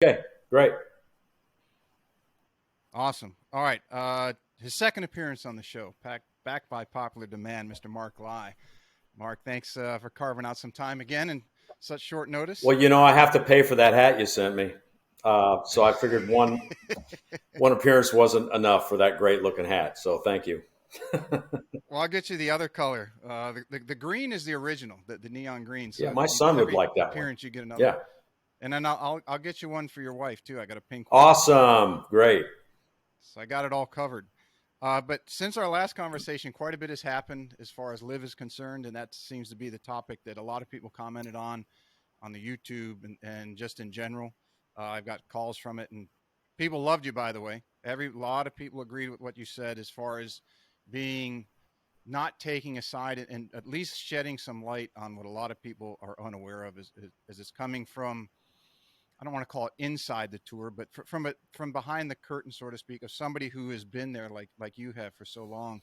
Okay, great. Awesome. All right. His second appearance on the show, back by popular demand, Mr. Mark Lai. Mark, thanks for carving out some time again in such short notice. Well, I have to pay for that hat you sent me. So I figured one appearance wasn't enough for that great looking hat. So thank you. Well, I'll get you the other color. The green is the original, the neon green. Yeah, So my son would every like that one. appearance you get another Yeah. one. And then I'll get you one for your wife too. I got a pink one. Awesome. Great. So I got it all covered. But since our last conversation, quite a bit has happened as far as LIV is concerned, and that seems to be the topic that a lot of people commented on the YouTube and just in general. I've got calls from it, and people loved you, by the way. Every lot of people agreed with what you said as far as being not taking a side and at least shedding some light on what a lot of people are unaware of as it's coming from. I don't want to call it inside the tour, but from behind the curtain, so to speak, of somebody who has been there like you have for so long.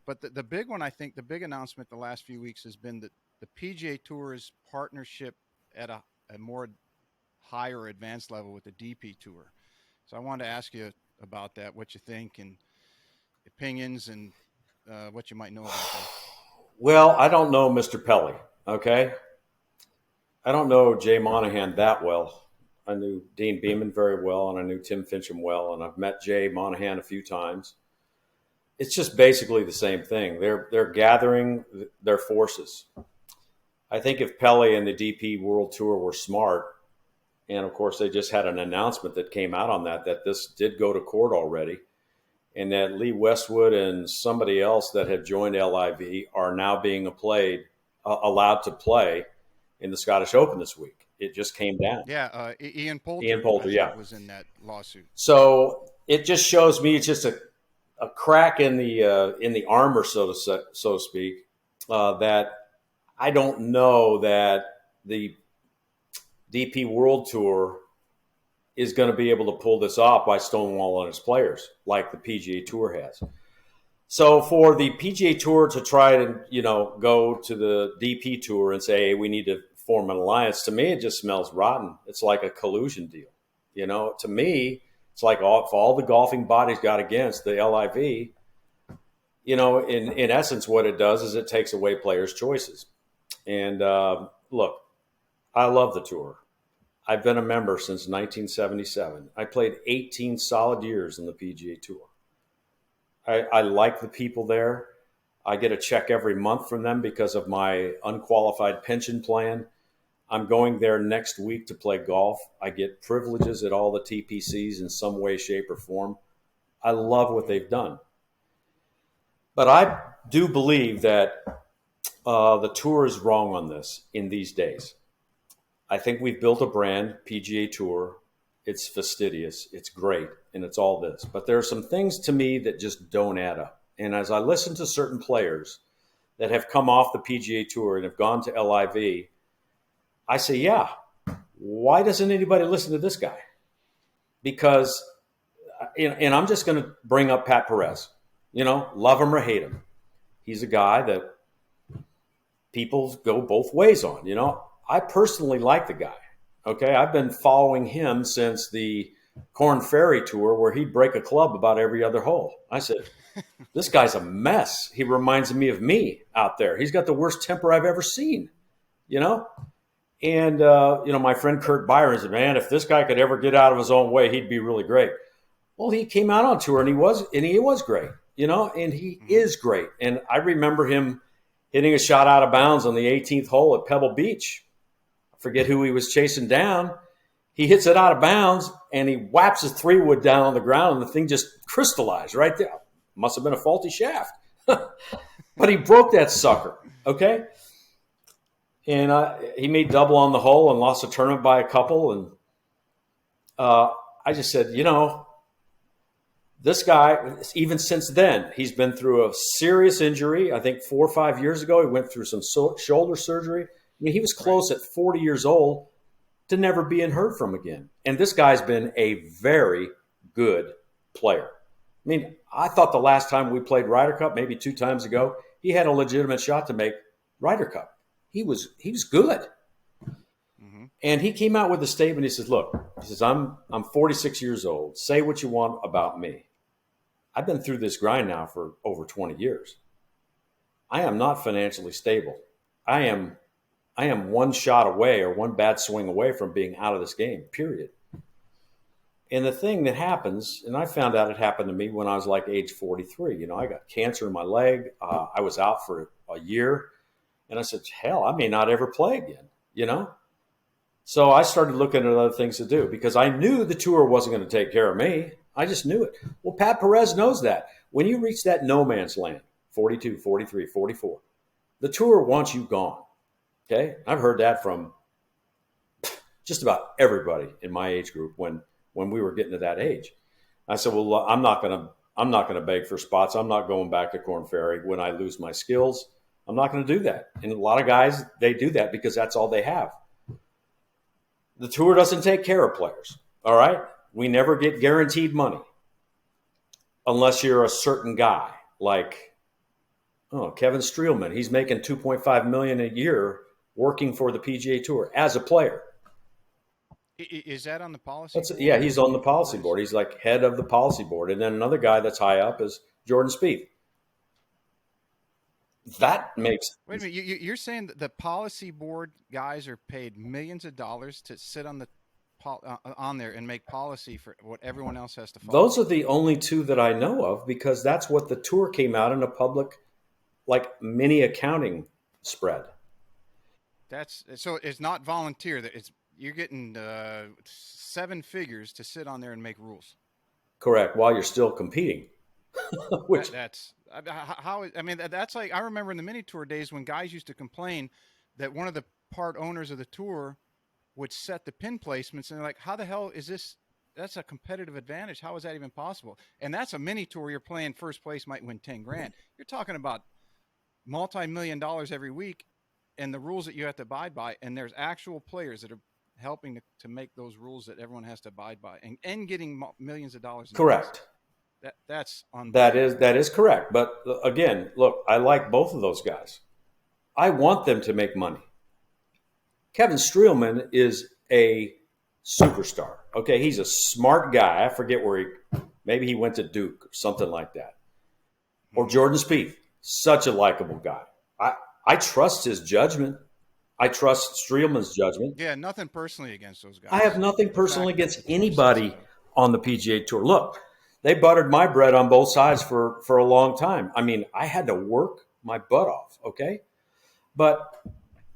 But the big one, I think, the big announcement the last few weeks has been that the PGA Tour's partnership at a more higher advanced level with the DP Tour. So I wanted to ask you about that, what you think and opinions and what you might know about that. Well, I don't know Mr. Pelly. Okay. I don't know Jay Monahan that well. I knew Dean Beeman very well, and I knew Tim Fincham well, and I've met Jay Monahan a few times. It's just basically the same thing. They're gathering their forces. I think if Pelly and the DP World Tour were smart, and of course they just had an announcement that came out on that this did go to court already, and that Lee Westwood and somebody else that had joined LIV are now being allowed to play in the Scottish Open this week. It just came down. Yeah, Ian Poulter, Ian Poulter, I think, yeah. was in that lawsuit. So it just shows me it's just a crack in the armor, so to speak, that I don't know that the DP World Tour is going to be able to pull this off by stonewalling its players like the PGA Tour has. So for the PGA Tour to try to, go to the DP Tour and say, hey, we need to form an alliance, to me, it just smells rotten. It's like a collusion deal. To me, it's like if all the golfing bodies got against the LIV, in essence, what it does is it takes away players' choices. And look, I love the tour. I've been a member since 1977. I played 18 solid years in the PGA Tour. I like the people there. I get a check every month from them because of my unqualified pension plan. I'm going there next week to play golf. I get privileges at all the TPCs in some way, shape, or form. I love what they've done. But I do believe that the tour is wrong on this in these days. I think we've built a brand, PGA Tour. It's fastidious, it's great, and it's all this. But there are some things to me that just don't add up. And as I listen to certain players that have come off the PGA Tour and have gone to LIV, I say, yeah, why doesn't anybody listen to this guy? Because, and I'm just going to bring up Pat Perez. Love him or hate him. He's a guy that people go both ways on. I personally like the guy. Okay, I've been following him since the Corn Ferry Tour where he'd break a club about every other hole. I said, this guy's a mess. He reminds me of me out there. He's got the worst temper I've ever seen, And, my friend Kurt Byron said, man, if this guy could ever get out of his own way, he'd be really great. Well, he came out on tour and he was great, and he is great. And I remember him hitting a shot out of bounds on the 18th hole at Pebble Beach. Forget who he was chasing down. He hits it out of bounds and he whaps his 3-wood down on the ground and the thing just crystallized right there. Must have been a faulty shaft. But he broke that sucker, okay? And he made double on the hole and lost the tournament by a couple. And I just said, this guy, even since then, he's been through a serious injury. I think 4 or 5 years ago, he went through some shoulder surgery. I mean, he was close at 40 years old to never being heard from again. And this guy's been a very good player. I mean, I thought the last time we played Ryder Cup, maybe 2 times ago, he had a legitimate shot to make Ryder Cup. He was good. Mm-hmm. And he came out with a statement. He says, look, he says, I'm 46 years old. Say what you want about me. I've been through this grind now for over 20 years. I am not financially stable. I am one shot away or one bad swing away from being out of this game, period. And the thing that happens, and I found out it happened to me when I was like age 43. I got cancer in my leg. I was out for a year. And I said, hell, I may not ever play again, So I started looking at other things to do because I knew the tour wasn't going to take care of me. I just knew it. Well, Pat Perez knows that. When you reach that no man's land, 42, 43, 44, the tour wants you gone. Okay? I've heard that from just about everybody in my age group when we were getting to that age. I said, well, I'm not going to beg for spots. I'm not going back to Korn Ferry when I lose my skills. I'm not going to do that. And a lot of guys, they do that because that's all they have. The tour doesn't take care of players, all right? We never get guaranteed money unless you're a certain guy like Kevin Streelman. He's making $2.5 million a year working for the PGA Tour as a player. Is that on the policy board? Yeah, he's on the policy board. He's like head of the policy board. And then another guy that's high up is Jordan Spieth. That makes... Wait a minute. You're saying that the policy board guys are paid millions of dollars to sit on there and make policy for what everyone else has to follow? Those are the only two that I know of because that's what the tour came out in a public, like mini accounting spread. So it's not volunteer. You're getting 7 figures to sit on there and make rules. Correct. While you're still competing. Which that's like, I remember in the mini tour days when guys used to complain that one of the part owners of the tour would set the pin placements, and they're like, how the hell is this? That's a competitive advantage. How is that even possible? And that's a mini tour. You're playing first place, might win 10 grand. You're talking about multi-million dollars every week and the rules that you have to abide by. And there's actual players that are helping to make those rules that everyone has to abide by and getting millions of dollars. Correct. That's on that is correct. But again, look, I like both of those guys. I want them to make money. Kevin Streelman is a superstar. Okay, he's a smart guy. I forget maybe he went to Duke or something like that. Or Jordan Spieth, such a likable guy. I trust his judgment. I trust Streelman's judgment. Yeah, nothing personally against those guys. I have nothing personally against anybody on the PGA Tour. Look, they buttered my bread on both sides for a long time. I mean, I had to work my butt off, okay? But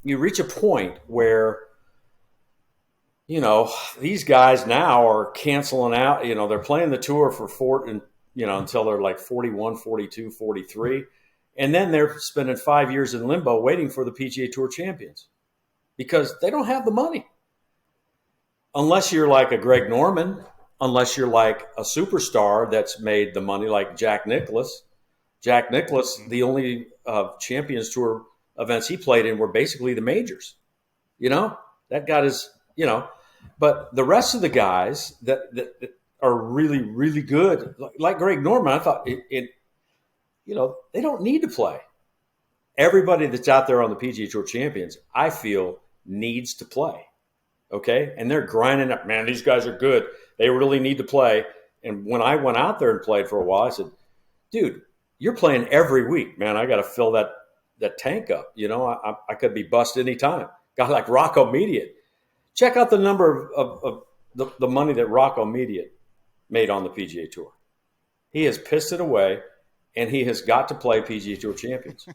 you reach a point where, these guys now are canceling out. They're playing the tour until they're like 41, 42, 43. And then they're spending 5 years in limbo waiting for the PGA Tour champions because they don't have the money. Unless you're like a Greg Norman, unless you're like a superstar that's made the money like Jack Nicklaus. Jack Nicklaus, the only Champions Tour events he played in were basically the majors. That got his, but the rest of the guys that are really, really good, like Greg Norman, I thought they don't need to play. Everybody that's out there on the PGA Tour champions, I feel, needs to play. Okay? And they're grinding up. Man, these guys are good. They really need to play. And when I went out there and played for a while, I said, dude, you're playing every week, man. I got to fill that tank up. I could be bust anytime. Guy like Rocco Mediate. Check out the number of the money that Rocco Mediate made on the PGA Tour. He has pissed it away, and he has got to play PGA Tour champions.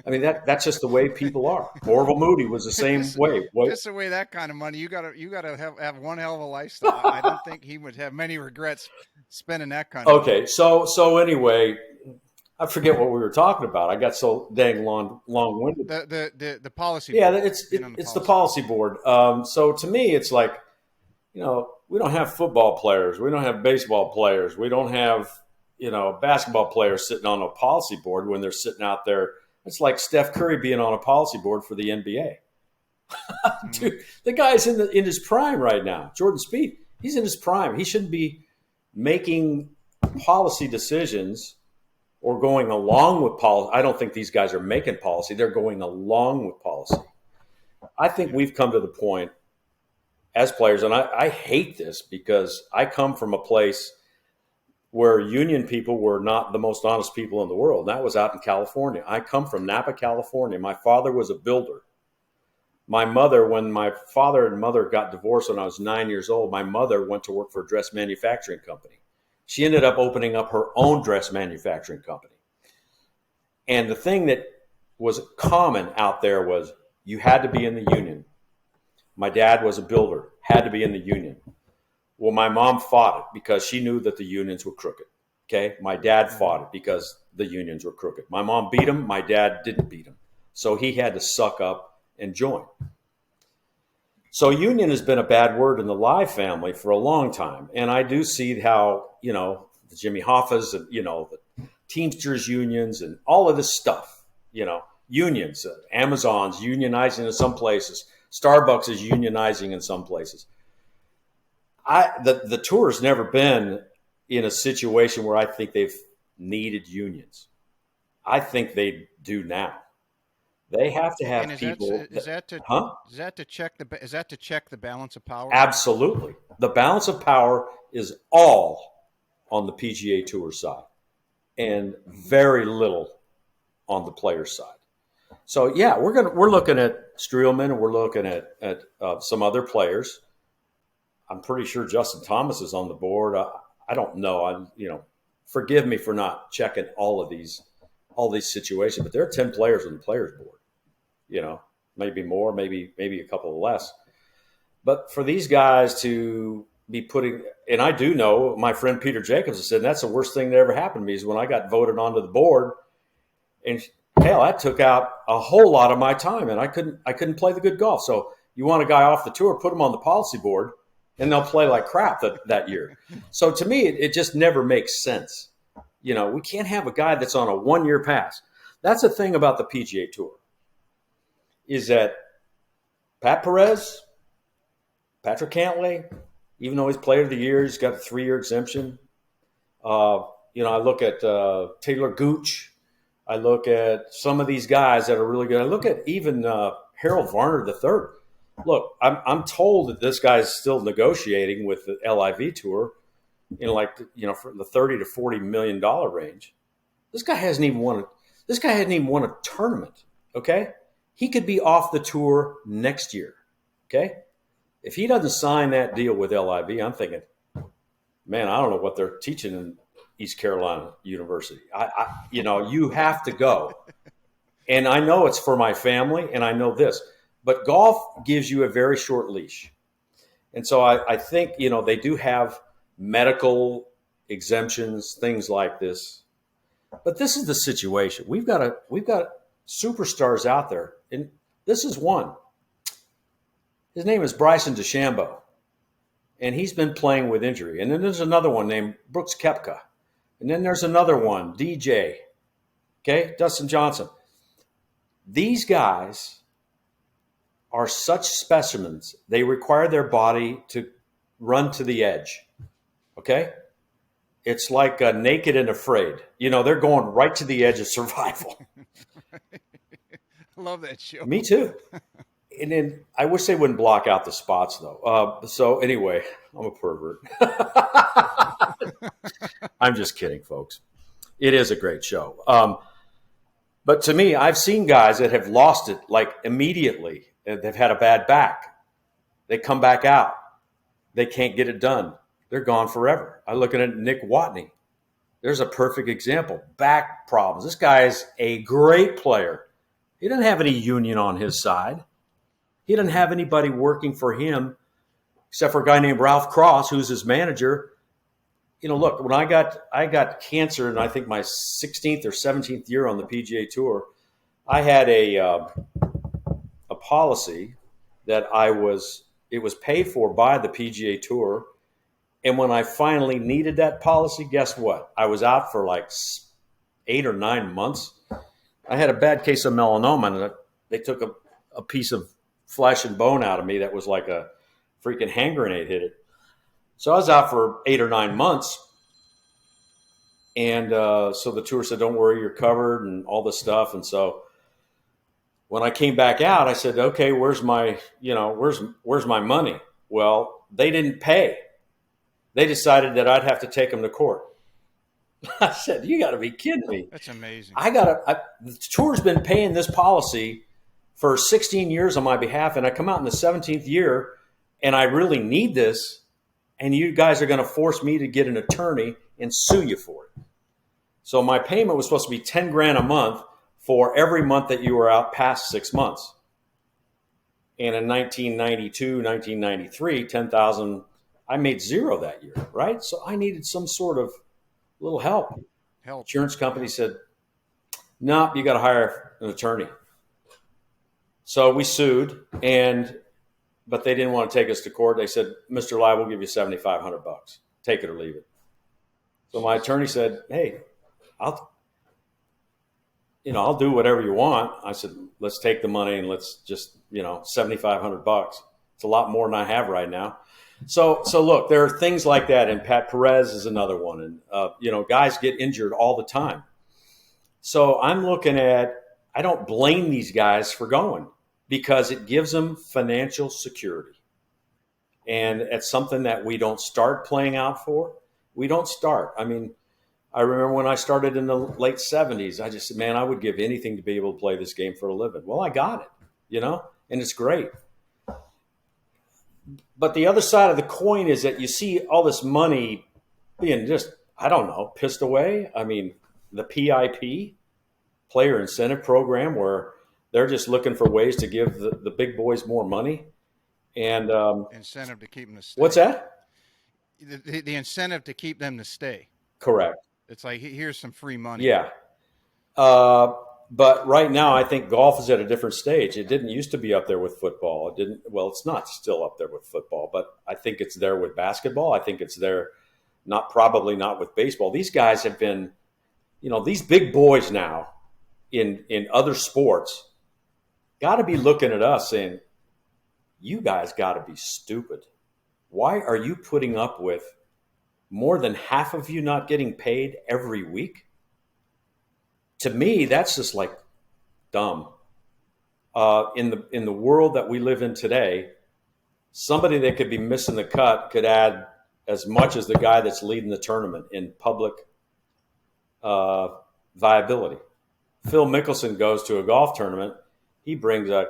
I mean, that's just the way people are. Orville Moody was the same way. Just the way that kind of money, you gotta have one hell of a lifestyle. I don't think he would have many regrets spending that kind of money. So anyway, I forget what we were talking about. I got so dang long-winded. The policy. Yeah, board. it's the policy board. So to me, it's like, we don't have football players. We don't have baseball players. We don't have, basketball players sitting on a policy board when they're sitting out there. It's like Steph Curry being on a policy board for the NBA. Dude, the guy's in his prime right now. Jordan Spieth, he's in his prime. He shouldn't be making policy decisions or going along with policy. I don't think these guys are making policy. They're going along with policy. I think we've come to the point as players, and I hate this because I come from a place where union people were not the most honest people in the world. That was out in California. I come from Napa, California. My father was a builder. My mother, when my father and mother got divorced when I was 9 years old, my mother went to work for a dress manufacturing company. She ended up opening up her own dress manufacturing company. And the thing that was common out there was you had to be in the union. My dad was a builder, had to be in the union. Well, my mom fought it because she knew that the unions were crooked. Okay. My dad fought it because the unions were crooked. My mom beat him. My dad didn't beat him. So he had to suck up and join. So union has been a bad word in the LIV family for a long time. And I do see how, the Jimmy Hoffas and, the Teamsters unions and all of this stuff, unions, Amazon's unionizing in some places. Starbucks is unionizing in some places. The tour has never been in a situation where I think they've needed unions. I think they do now. They have to have people. Is that to check the balance of power? Absolutely. The balance of power is all on the PGA Tour side, and very little on the player side. So yeah, we're looking at Streelman, and we're looking at some other players. I'm pretty sure Justin Thomas is on the board. I don't know. Forgive me for not checking all these situations, but there are 10 players on the players board. Maybe more, maybe a couple less. But for these guys to be putting, and I do know my friend Peter Jacobs has said that's the worst thing that ever happened to me is when I got voted onto the board, and hell, that took out a whole lot of my time, and I couldn't play the good golf. So you want a guy off the tour, put him on the policy board, and they'll play like crap that year. So to me, it just never makes sense. We can't have a guy that's on a 1-year pass. That's the thing about the PGA Tour, is that Pat Perez, Patrick Cantlay, even though he's player of the year, he's got a 3-year exemption. I look at Taylor Gooch. I look at some of these guys that are really good. I look at even Harold Varner III. Look, I'm told that this guy's still negotiating with the LIV Tour for the $30 to $40 million range. This guy hasn't even won a tournament. Okay, he could be off the tour next year. Okay, if he doesn't sign that deal with LIV, I'm thinking, man, I don't know what they're teaching in East Carolina University. You have to go, and I know it's for my family, and I know this. But golf gives you a very short leash. And so I think, they do have medical exemptions, things like this. But this is the situation. We've got superstars out there. And this is one. His name is Bryson DeChambeau. And he's been playing with injury. And then there's another one named Brooks Koepka. And then there's another one, DJ. Okay, Dustin Johnson. These guys are such specimens. They require their body to run to the edge. Okay? It's like Naked and Afraid. They're going right to the edge of survival. Love that show. Me too. And then I wish they wouldn't block out the spots, though. So anyway, I'm a pervert. I'm just kidding, folks. It is a great show. But to me, I've seen guys that have lost it like immediately. They've had a bad back. They come back out. They can't get it done. They're gone forever. I'm looking at Nick Watney. There's a perfect example. Back problems. This guy is a great player. He doesn't have any union on his side. He doesn't have anybody working for him except for a guy named Ralph Cross, who's his manager. Look, when I got cancer in I think my 16th or 17th year on the PGA Tour, I had a policy that it was paid for by the PGA Tour. And when I finally needed that policy, guess what? I was out for like 8 or 9 months. I had a bad case of melanoma, and they took a piece of flesh and bone out of me that was like a freaking hand grenade hit it. So I was out for 8 or 9 months. And so the tour said, don't worry, you're covered and all this stuff. And so when I came back out, I said, okay, where's my money? Well, they didn't pay. They decided that I'd have to take them to court. I said, you got to be kidding me. That's amazing. The tour's been paying this policy for 16 years on my behalf, and I come out in the 17th year, and I really need this, and you guys are going to force me to get an attorney and sue you for it. So my payment was supposed to be $10,000 a month for every month that you were out past 6 months. And in 1992, 1993, 10,000, I made zero that year, right? So I needed some sort of little help. Insurance company said, no, you got to hire an attorney. So we sued, but they didn't want to take us to court. They said, Mr. Live, we'll give you $7,500. Take it or leave it. So my attorney said, hey, I'll do whatever you want. I said, let's take the money and let's just, $7,500. It's a lot more than I have right now. So look, there are things like that, and Pat Perez is another one, and guys get injured all the time. So I'm looking at, I don't blame these guys for going because it gives them financial security, and it's something that we don't start playing out for. We don't start. I mean, I remember when I started in the late 70s, I just said, man, I would give anything to be able to play this game for a living. Well, I got it, and it's great. But the other side of the coin is that you see all this money being just, I don't know, pissed away. I mean, the PIP, Player Incentive Program, where they're just looking for ways to give the big boys more money. And incentive to keep them to stay. What's that? The incentive to keep them to stay. Correct. It's like, here's some free money. Yeah. But right now, I think golf is at a different stage. It didn't used to be up there with football. It's not still up there with football, but I think it's there with basketball. I think it's there, probably not with baseball. These guys have been, these big boys now in other sports got to be looking at us saying, you guys got to be stupid. Why are you putting up with more than half of you not getting paid every week? To me, that's just like dumb. In the world that we live in today, somebody that could be missing the cut could add as much as the guy that's leading the tournament in public viability. Phil Mickelson goes to a golf tournament. He brings a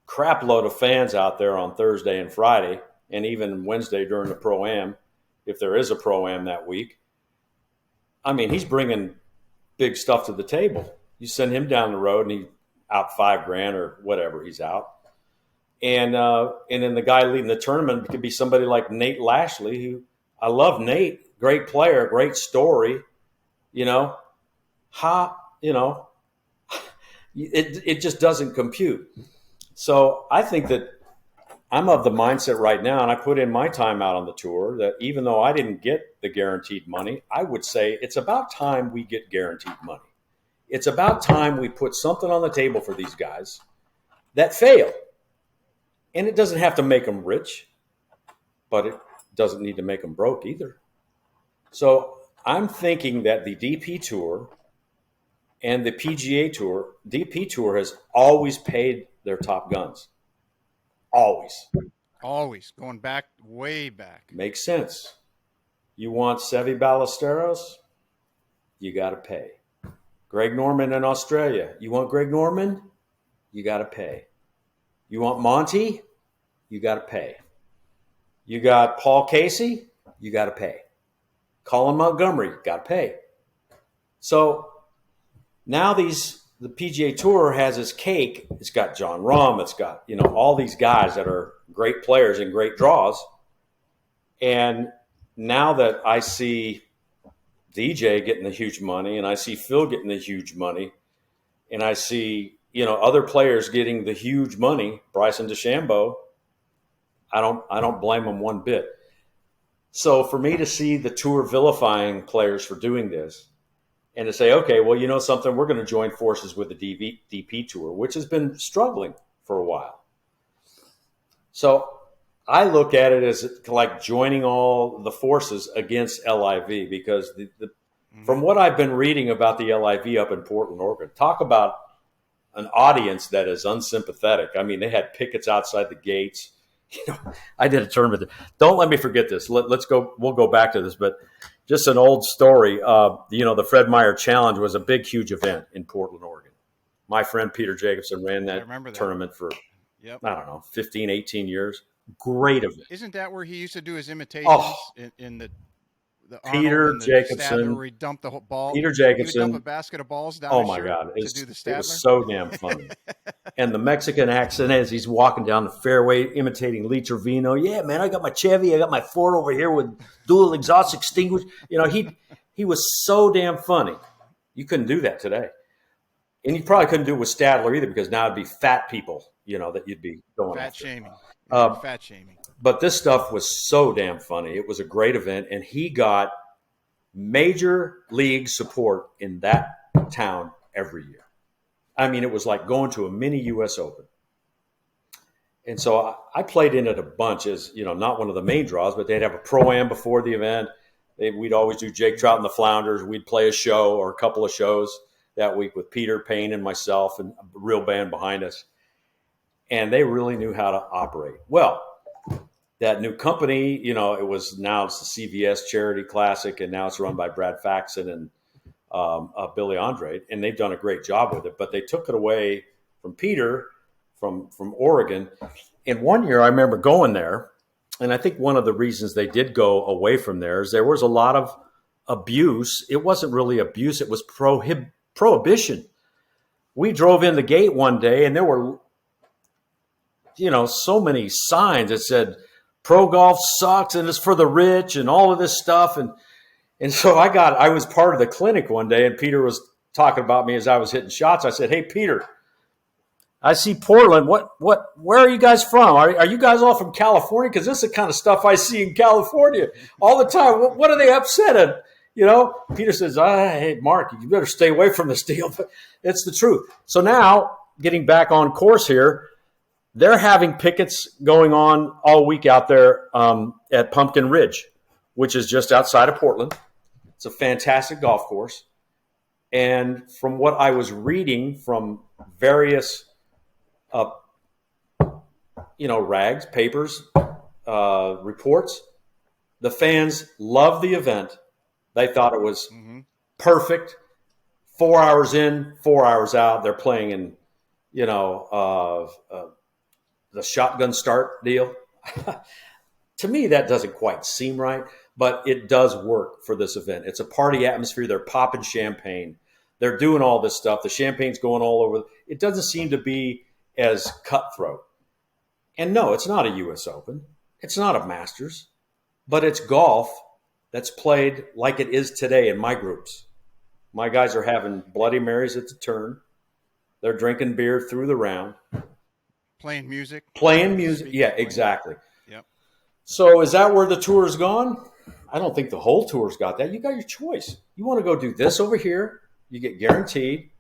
crap load of fans out there on Thursday and Friday, and even Wednesday during the Pro-Am, if there is a Pro-Am that week. I mean, he's bringing big stuff to the table. You send him down the road and he's out $5,000 or whatever he's out. And then the guy leading the tournament could be somebody like Nate Lashley, who I love Nate, great player, great story. It just doesn't compute. So I think that I'm of the mindset right now, and I put in my time out on the tour, that even though I didn't get the guaranteed money, I would say it's about time we get guaranteed money. It's about time we put something on the table for these guys that fail. And it doesn't have to make them rich, but it doesn't need to make them broke either. So I'm thinking that the DP Tour and the PGA Tour, DP Tour has always paid their top guns. Always. Going back, way back. Makes sense. You want Seve Ballesteros? You got to pay. Greg Norman in Australia. You want Greg Norman? You got to pay. You want Monty? You got to pay. You got Paul Casey? You got to pay. Colin Montgomery? Got to pay. So now the PGA Tour has its cake. It's got John Rahm. It's got, all these guys that are great players and great draws. And now that I see DJ getting the huge money, and I see Phil getting the huge money, and I see, other players getting the huge money, Bryson DeChambeau, I don't blame them one bit. So for me to see the tour vilifying players for doing this, and to say, okay, well, something, we're going to join forces with the DP Tour, which has been struggling for a while. So I look at it as like joining all the forces against LIV, because from what I've been reading about the LIV up in Portland, Oregon, talk about an audience that is unsympathetic. I mean, they had pickets outside the gates. I did a tournament. Don't let me forget this. Let's go. We'll go back to this, but just an old story. The Fred Meyer Challenge was a big, huge event in Portland, Oregon. My friend Peter Jacobson ran that tournament for, I don't know, 15, 18 years. Great event. Isn't that where he used to do his imitations in the Peter and the Jacobson, Stadler, where he dumped the whole ball? Peter Jacobson, he would dump a basket of balls down. Oh my God, it was so damn funny. And the Mexican accent as he's walking down the fairway, imitating Lee Trevino. Yeah, man, I got my Chevy, I got my Ford over here with dual exhaust extinguisher. He was so damn funny. You couldn't do that today, and you probably couldn't do it with Stadler either, because now it'd be fat people, that you'd be going fat after. Shaming. Fat shaming. But this stuff was so damn funny. It was a great event, and he got major league support in that town every year. I mean, it was like going to a mini U.S. Open. And so I played in it a bunch as, not one of the main draws, but they'd have a pro-am before the event. We'd always do Jake Trout and the Flounders. We'd play a show or a couple of shows that week with Peter Payne and myself and a real band behind us. And they really knew how to operate. Well, that new company, it's the CVS Charity Classic, and now it's run by Brad Faxon and Billy Andrade, and they've done a great job with it. But they took it away from Peter from Oregon. And one year I remember going there, and I think one of the reasons they did go away from there is there was a lot of abuse. It wasn't really abuse. It was prohibition. We drove in the gate one day, and there were, so many signs that said, pro golf sucks and it's for the rich and all of this stuff. And so I was part of the clinic one day, and Peter was talking about me as I was hitting shots. I said, "Hey, Peter, I see Portland. Where are you guys from? Are you guys all from California? Because this is the kind of stuff I see in California all the time. What are they upset at?" Peter says, "Hey, Mark, you better stay away from this deal." But it's the truth. So now, getting back on course here, they're having pickets going on all week out there at Pumpkin Ridge, which is just outside of Portland. It's a fantastic golf course. And from what I was reading from various, rags, papers, reports, the fans loved the event. They thought it was perfect. 4 hours in, 4 hours out. They're playing in, the shotgun start deal. To me, that doesn't quite seem right, but it does work for this event. It's a party atmosphere. They're popping champagne. They're doing all this stuff. The champagne's going all over. It doesn't seem to be as cutthroat. And no, it's not a U.S. Open. It's not a Masters, but it's golf that's played like it is today in my groups. My guys are having Bloody Marys at the turn. They're drinking beer through the round. Playing music. Yeah, exactly. Yep. So is that where the tour has gone? I don't think the whole tour's got that. You got your choice. You want to go do this over here, you get guaranteed.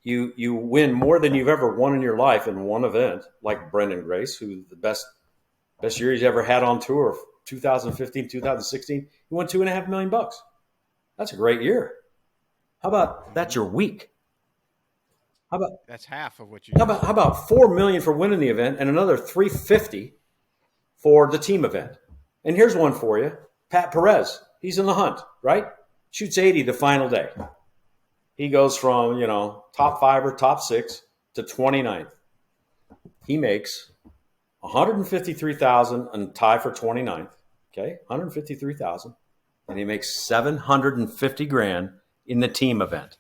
You win more than you've ever won in your life in one event, like Brendan Grace, who the best year he's ever had on tour, 2015, 2016. He won $2.5 million. That's a great year. How about that's your week? That's half of what you. How about $4 million for winning the event and another $350 for the team event? And here's one for you: Pat Perez. He's in the hunt, right? Shoots 80 the final day. He goes from top 5 or top 6 to 29th. He makes $153,000 and tie for 29th. Okay, $153,000, and he makes $750,000 in the team event.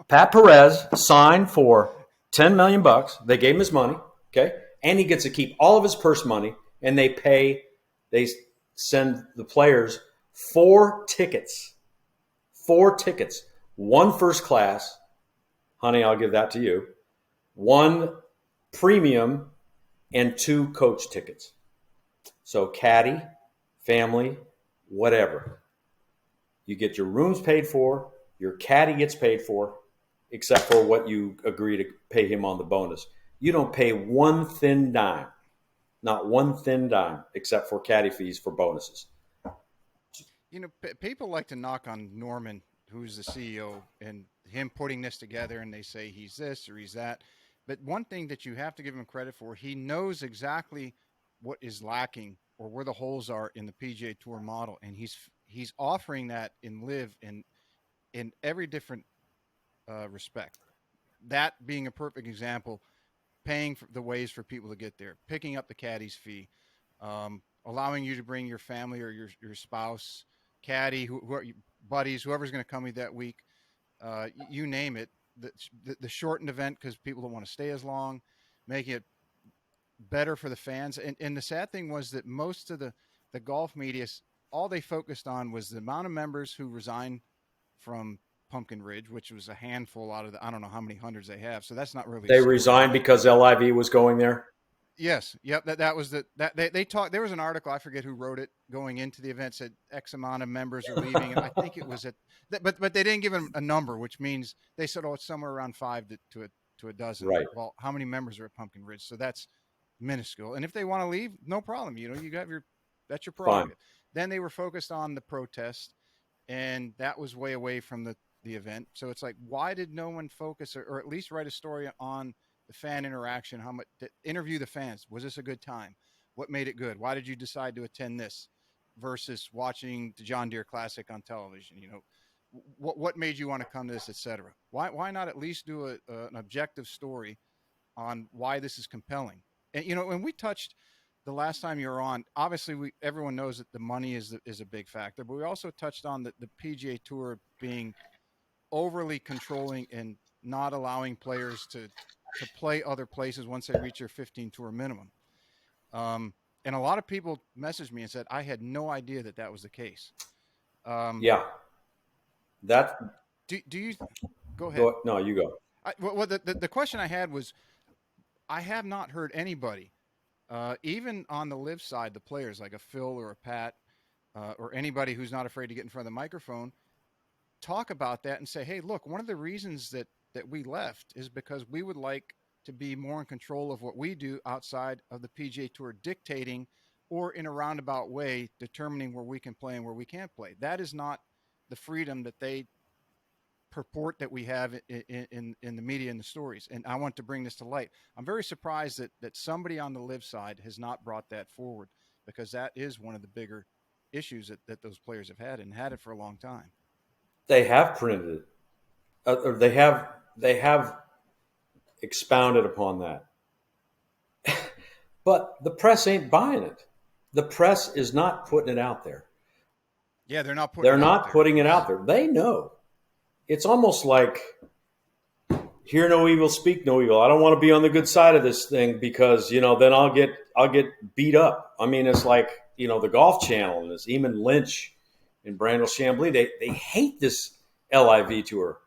Pat Perez signed for $10 million. They gave him his money, okay? And he gets to keep all of his purse money, and they send the players 4 tickets. 4 tickets. 1 first class. Honey, I'll give that to you. 1 premium and 2 coach tickets. So caddy, family, whatever. You get your rooms paid for, your caddy gets paid for, except for what you agree to pay him on the bonus. You don't pay one thin dime, not one thin dime, except for caddy fees for bonuses. People like to knock on Norman, who's the CEO, and him putting this together, and they say he's this or he's that. But one thing that you have to give him credit for, he knows exactly what is lacking or where the holes are in the PGA Tour model, and he's offering that in LIV in every different respect. That being a perfect example, paying for the ways for people to get there, picking up the caddy's fee, allowing you to bring your family or your spouse, caddy, who are buddies, whoever's going to come with that week, you name it. The shortened event because people don't want to stay as long, making it better for the fans. And the sad thing was that most of the golf media, all they focused on was the amount of members who resigned from Pumpkin Ridge, which was a handful out of the, I don't know how many hundreds they have. So that's not really. They resigned because LIV was going there. Yes. Yep. That was that they talked. There was an article, I forget who wrote it, going into the event, said X amount of members are leaving. And I think it was but they didn't give them a number, which means they said, oh, it's somewhere around 5 to a dozen. Right. Well, how many members are at Pumpkin Ridge? So that's minuscule. And if they want to leave, no problem. You got that's your prerogative. Fine. Then they were focused on the protest, and that was way away from the event. So it's like, why did no one focus or at least write a story on the fan interaction? How much interview the fans? Was this a good time? What made it good? Why did you decide to attend this versus watching the John Deere Classic on television? What made you want to come to this, etc. Why not at least do an objective story on why this is compelling? And when we touched the last time you were on, obviously everyone knows that the money is a big factor, but we also touched on the PGA Tour being overly controlling and not allowing players to play other places once they reach their 15 tour minimum. And a lot of people messaged me and said, I had no idea that was the case. Yeah. That. Do you go ahead? No, you go. The question I had was, I have not heard anybody, even on the LIV side, the players like a Phil or a Pat, or anybody who's not afraid to get in front of the microphone, talk about that and say, hey, look, one of the reasons that we left is because we would like to be more in control of what we do outside of the PGA Tour dictating or in a roundabout way determining where we can play and where we can't play. That is not the freedom that they purport that we have in the media and the stories. And I want to bring this to light. I'm very surprised that somebody on the LIV side has not brought that forward, because that is one of the bigger issues that those players have had and had it for a long time. They have printed it. Or they have expounded upon that. But the press ain't buying it. The press is not putting it out there. Yeah, they're not putting it out there. They know. It's almost like hear no evil, speak no evil. I don't want to be on the good side of this thing because, then I'll get beat up. I mean, it's like, the Golf Channel and this Eamon Lynch and Brandel Chambly, they hate this LIV tour.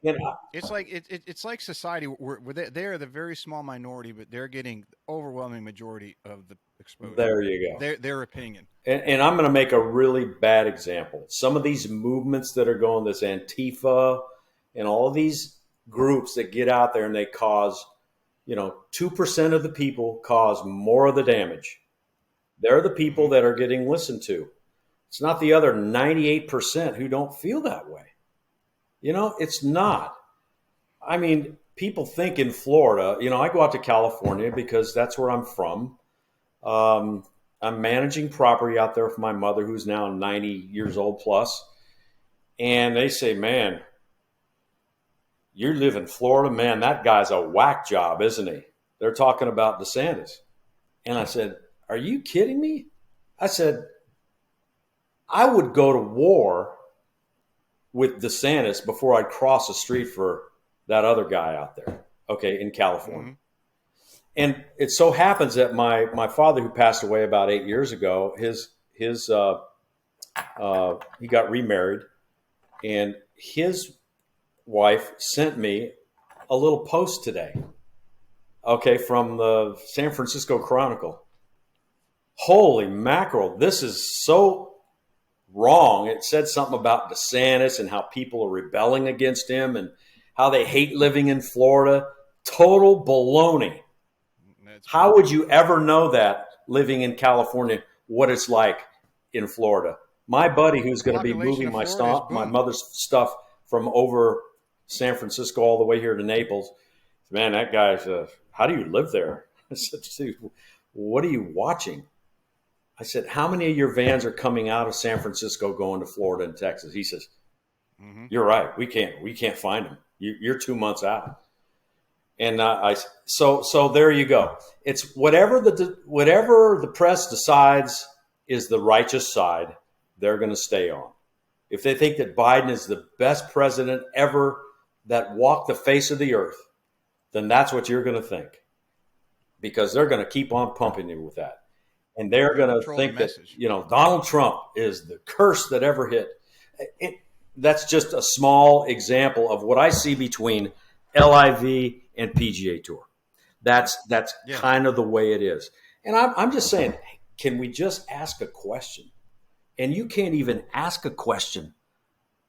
It's like society where they're the very small minority, but they're getting the overwhelming majority of the exposure. There you go. Their opinion. And I'm going to make a really bad example. Some of these movements that are going, this Antifa and all of these groups that get out there and they cause, 2% of the people cause more of the damage. They're the people that are getting listened to. It's not the other 98% who don't feel that way. It's not. I mean, people think in Florida, I go out to California because that's where I'm from. I'm managing property out there for my mother, who's now 90 years old plus. And they say, man, you live in Florida? Man, that guy's a whack job, isn't he? They're talking about DeSantis. And I said, are you kidding me? I said, I would go to war with DeSantis before I'd cross the street for that other guy out there, in California. Mm-hmm. And it so happens that my father, who passed away about 8 years ago, he got remarried, and his wife sent me a little post today, from the San Francisco Chronicle. Holy mackerel, this is so wrong. It said something about DeSantis and how people are rebelling against him and how they hate living in Florida. Total baloney. How would you ever know that living in California, what it's like in Florida? My buddy who's going to be moving my mother's stuff from over San Francisco all the way here to Naples. Man, that guy's, how do you live there? I said, dude, what are you watching? I said, how many of your vans are coming out of San Francisco going to Florida and Texas? He says, you're right. We can't find them. You're 2 months out. And so there you go. It's whatever the press decides is the righteous side, they're going to stay on. If they think that Biden is the best president ever that walked the face of the earth, then that's what you're going to think, because they're going to keep on pumping you with that. And they're going to think that, Donald Trump is the curse that ever hit. That's just a small example of what I see between LIV and PGA Tour. That's kind of the way it is. And I'm just saying, can we just ask a question? And you can't even ask a question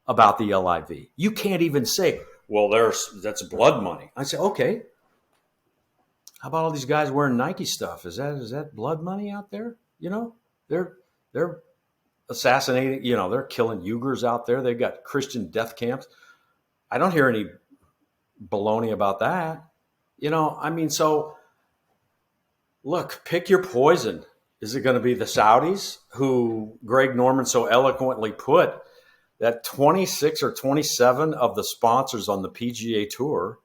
about the LIV. You can't even say, well, that's blood money. I say, okay. How about all these guys wearing Nike stuff? Is that blood money out there? They're assassinating, they're killing Uyghurs out there. They've got Christian death camps. I don't hear any baloney about that. So look, pick your poison. Is it going to be the Saudis, who Greg Norman so eloquently put that 26 or 27 of the sponsors on the PGA Tour,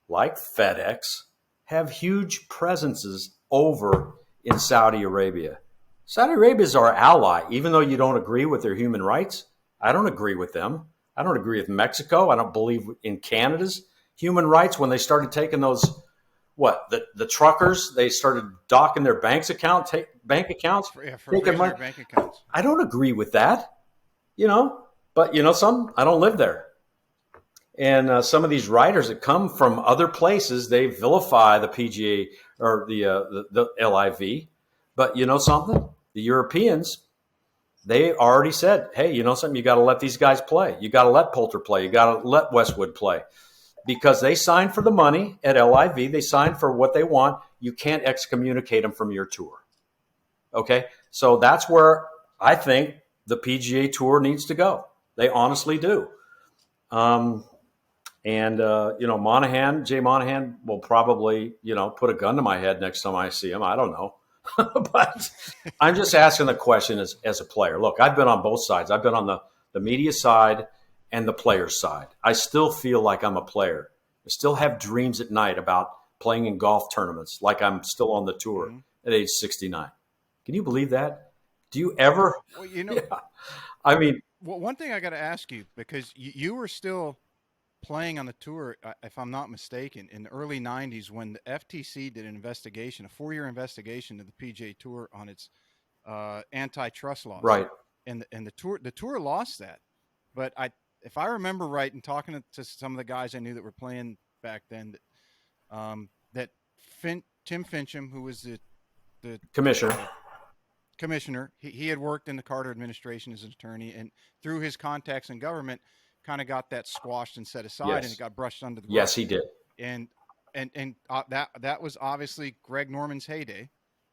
like FedEx, have huge presences over in Saudi Arabia? Saudi Arabia is our ally, even though you don't agree with their human rights. I don't agree with them. I don't agree with Mexico. I don't believe in Canada's human rights. When they started taking those, the truckers, they started docking their bank accounts. For bank accounts. I don't agree with that, but I don't live there. And some of these writers that come from other places, they vilify the PGA or the LIV. But something? The Europeans, they already said, hey, something? You got to let these guys play. You got to let Poulter play. You got to let Westwood play. Because they signed for the money at LIV. They signed for what they want. You can't excommunicate them from your tour. Okay? So that's where I think the PGA Tour needs to go. They honestly do. Jay Monahan will probably, put a gun to my head next time I see him. I don't know. But I'm just asking the question as a player. Look, I've been on both sides. I've been on the media side and the player side. I still feel like I'm a player. I still have dreams at night about playing in golf tournaments, like I'm still on the tour at age 69. Can you believe that? Do you ever? Well, Yeah. I mean, well, one thing I got to ask you, because you were still playing on the tour, if I'm not mistaken, in the early 90s when the FTC did an investigation, a 4-year investigation of the PGA Tour on its antitrust laws. Right. And the tour lost that. But if I remember right, and talking to some of the guys I knew that were playing back then, that Tim Fincham, who was the commissioner, he had worked in the Carter administration as an attorney, and through his contacts in government, kind of got that squashed and set aside, Yes. and it got brushed under the rug. Yes, he did. And that was obviously Greg Norman's heyday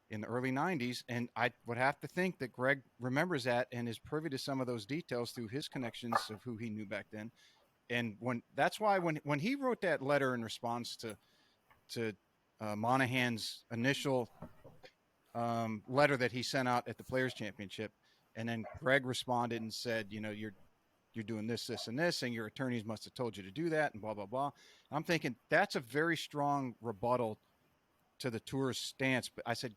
in the early 90s, and I would have to think that Greg remembers that and is privy to some of those details through his connections of who he knew back then. And that's why when he wrote that letter in response to Monahan's initial letter that he sent out at the Players Championship, and then Greg responded and said, you're doing this, this, and this, and your attorneys must have told you to do that, and blah, blah, blah. I'm thinking that's a very strong rebuttal to the tour's stance. But I said,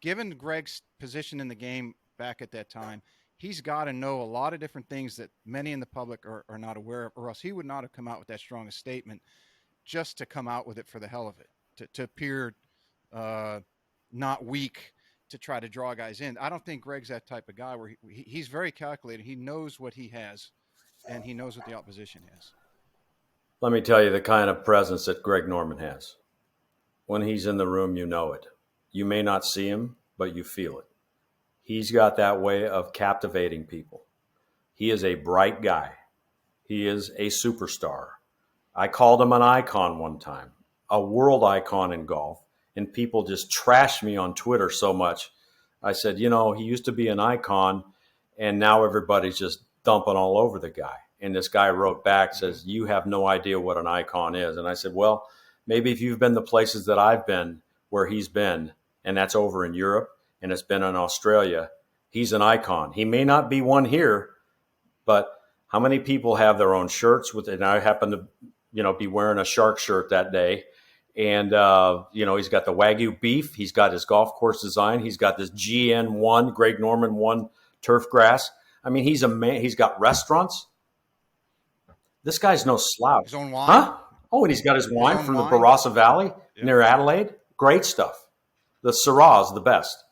given Greg's position in the game back at that time, he's got to know a lot of different things that many in the public are not aware of, or else he would not have come out with that strong a statement just to come out with it for the hell of it, to appear not weak, to try to draw guys in. I don't think Greg's that type of guy where he's very calculated. He knows what he has, and he knows what the opposition has. Let me tell you the kind of presence that Greg Norman has. When he's in the room, you know it. You may not see him, but you feel it. He's got that way of captivating people. He is a bright guy. He is a superstar. I called him an icon one time, a world icon in golf. And people just trashed me on Twitter so much. I said, he used to be an icon, and now everybody's just dumping all over the guy. And this guy wrote back, says, "You have no idea what an icon is." And I said, well, maybe if you've been the places that I've been where he's been, and that's over in Europe, and it's been in Australia, he's an icon. He may not be one here, but how many people have their own shirts with it? And I happen to, be wearing a shark shirt that day. And, he's got the Wagyu beef. He's got his golf course design. He's got this GN1, Greg Norman 1 turf grass. I mean, he's a man. He's got restaurants. This guy's no slouch. His own wine? Huh? Oh, and he's got his wine from the Barossa Valley near Adelaide. Great stuff. The Syrah is the best.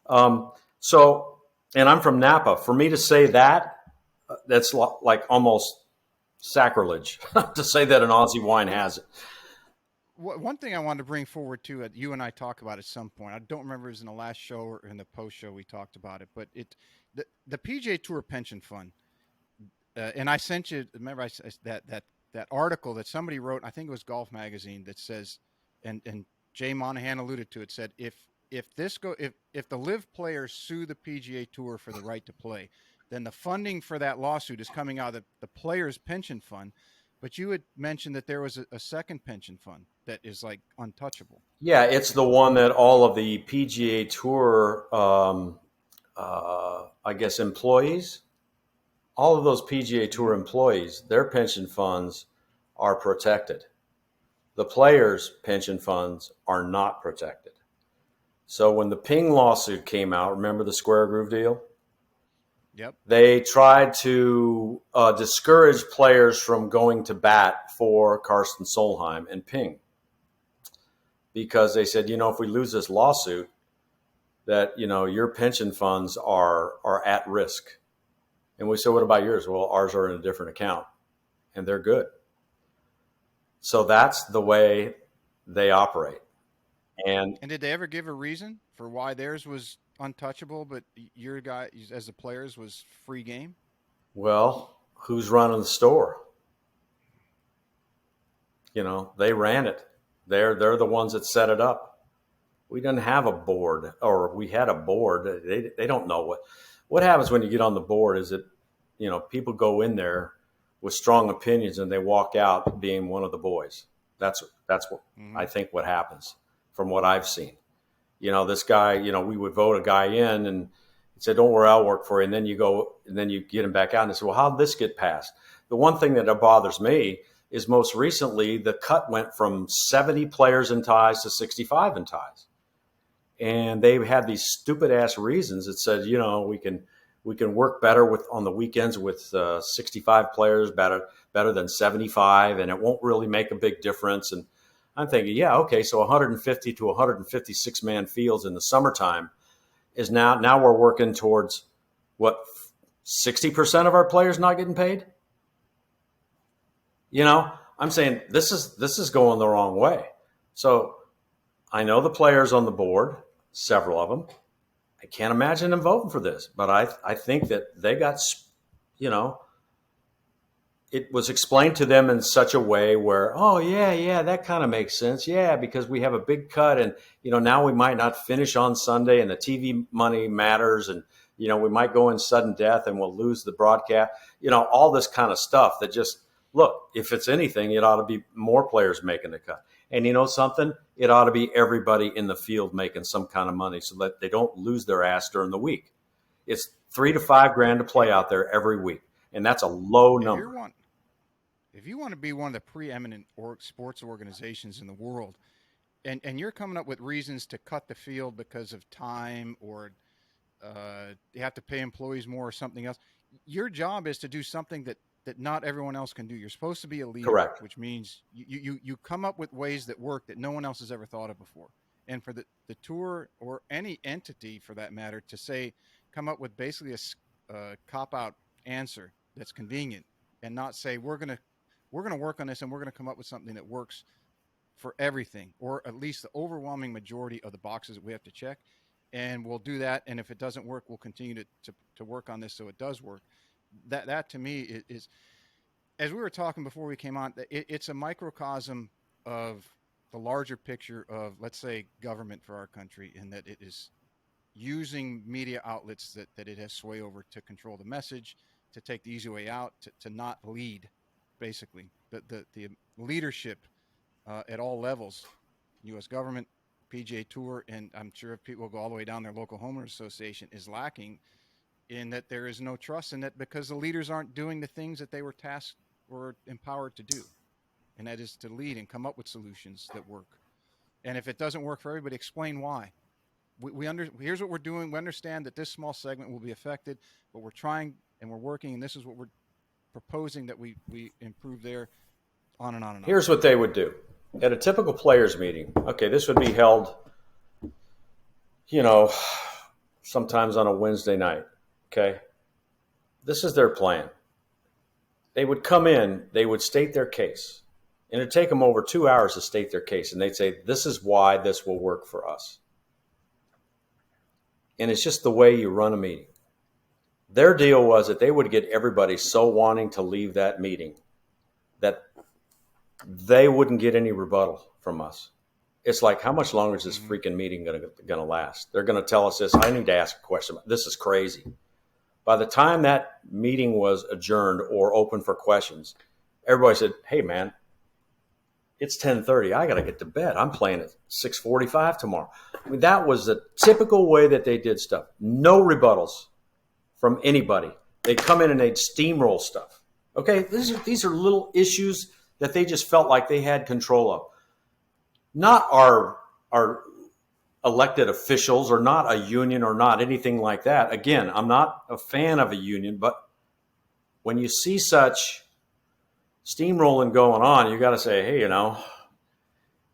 And I'm from Napa. For me to say that, that's like almost sacrilege to say that an Aussie wine has it. One thing I wanted to bring forward too, you and I talked about at some point. I don't remember if it was in the last show or in the post show we talked about it, but the PGA Tour pension fund. And I sent you. Remember that article that somebody wrote. I think it was Golf Magazine that says, and Jay Monahan alluded to it. Said if the LIV players sue the PGA Tour for the right to play, then the funding for that lawsuit is coming out of the players' pension fund. But you had mentioned that there was a second pension fund that is like untouchable. Yeah, it's the one that all of the PGA Tour, I guess, employees, all of those PGA Tour employees, their pension funds are protected. The players' pension funds are not protected. So when the Ping lawsuit came out, remember the Square Groove deal? Yep. They tried to discourage players from going to bat for Karsten Solheim and Ping because they said, if we lose this lawsuit, that, your pension funds are at risk. And we said, what about yours? Well, ours are in a different account, and they're good. So that's the way they operate. And did they ever give a reason for why theirs was untouchable, but your guy, as the players, was free game? Well, who's running the store? They ran it. They're the ones that set it up. We didn't have a board, or we had a board. They don't know what happens when you get on the board is that, people go in there with strong opinions and they walk out being one of the boys. That's what I think what happens from what I've seen. This guy, we would vote a guy in and he said, don't worry, I'll work for you. And then you get him back out and they say, well, how did this get passed? The one thing that bothers me is most recently the cut went from 70 players in ties to 65 in ties. And they had these stupid ass reasons that said, we can work better on the weekends with 65 players better than 75, and it won't really make a big difference. And I'm thinking, yeah, okay, so 150 to 156 man fields in the summertime is now we're working towards what, 60% of our players not getting paid? I'm saying this is going the wrong way. So I know the players on the board, several of them. I can't imagine them voting for this, but I think that they got, it was explained to them in such a way where, oh, yeah, that kind of makes sense. Yeah, because we have a big cut and, now we might not finish on Sunday and the TV money matters and, we might go in sudden death and we'll lose the broadcast, all this kind of stuff that just, look, if it's anything, it ought to be more players making the cut. And you know something? It ought to be everybody in the field making some kind of money so that they don't lose their ass during the week. It's $3,000 to $5,000 to play out there every week. And that's a low number. If you want to be one of the preeminent sports organizations in the world, and you're coming up with reasons to cut the field because of time or you have to pay employees more or something else, your job is to do something that not everyone else can do. You're supposed to be a leader, correct, which means you come up with ways that work that no one else has ever thought of before. And for the tour or any entity for that matter to come up with basically a cop-out answer that's convenient and not say, we're going to work on this and we're going to come up with something that works for everything, or at least the overwhelming majority of the boxes that we have to check. And we'll do that. And if it doesn't work, we'll continue to work on this so it does work. That to me is, as we were talking before we came on, it's a microcosm of the larger picture of, let's say, government for our country, and that it is using media outlets that it has sway over to control the message, to take the easy way out, to not lead, basically. The leadership at all levels, U.S. government, PGA Tour, and I'm sure if people go all the way down their local homeowners association, is lacking in that there is no trust in that, because the leaders aren't doing the things that they were tasked or empowered to do. And that is to lead and come up with solutions that work. And if it doesn't work for everybody, explain why. Here's what we're doing. We understand that this small segment will be affected, but we're trying and we're working, and this is what we're proposing that we improve there, on and on and on. Here's what they would do. At a typical players meeting, okay, this would be held, sometimes on a Wednesday night, okay? This is their plan. They would come in, they would state their case, and it'd take them over 2 hours to state their case, and they'd say, this is why this will work for us. And it's just the way you run a meeting. Their deal was that they would get everybody so wanting to leave that meeting that they wouldn't get any rebuttal from us. It's like, how much longer is this freaking meeting going to last? They're going to tell us this. I need to ask a question. This is crazy. By the time that meeting was adjourned or open for questions, everybody said, hey, man, it's 10:30. I got to get to bed. I'm playing at 6:45 tomorrow. I mean, that was the typical way that they did stuff. No rebuttals from anybody. They'd come in and they'd steamroll stuff. Okay, these are little issues that they just felt like they had control of. Not our elected officials, or not a union, or not anything like that. Again, I'm not a fan of a union, but when you see such steamrolling going on, you got to say, hey,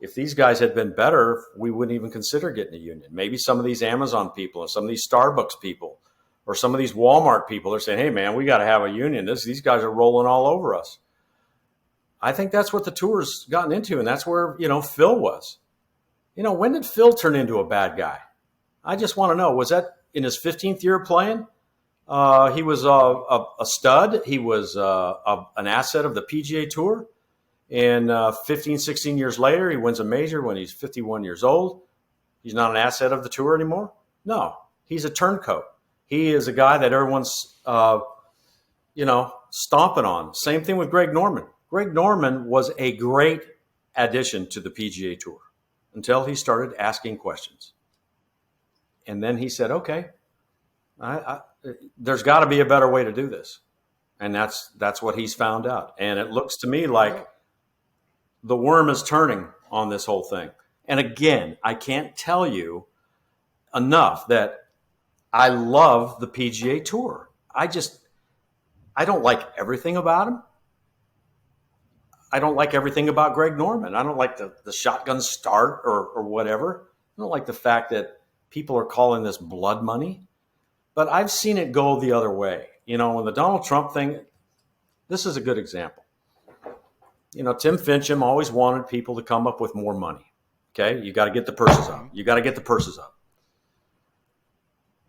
if these guys had been better, we wouldn't even consider getting a union. Maybe some of these Amazon people and some of these Starbucks people or some of these Walmart people are saying, hey, man, we got to have a union. These guys are rolling all over us. I think that's what the tour's gotten into, and that's where, Phil was. When did Phil turn into a bad guy? I just want to know, was that in his 15th year of playing? He was a stud. He was an asset of the PGA Tour. And 15, 16 years later, he wins a major when he's 51 years old. He's not an asset of the tour anymore? No, he's a turncoat. He is a guy that everyone's, stomping on. Same thing with Greg Norman. Greg Norman was a great addition to the PGA Tour until he started asking questions. And then he said, okay, there's got to be a better way to do this. And that's what he's found out. And it looks to me like the worm is turning on this whole thing. And again, I can't tell you enough that I love the PGA Tour. I don't like everything about him. I don't like everything about Greg Norman. I don't like the shotgun start or whatever. I don't like the fact that people are calling this blood money. But I've seen it go the other way. When the Donald Trump thing, this is a good example. Tim Fincham always wanted people to come up with more money. Okay, you got to get the purses up. You got to get the purses up.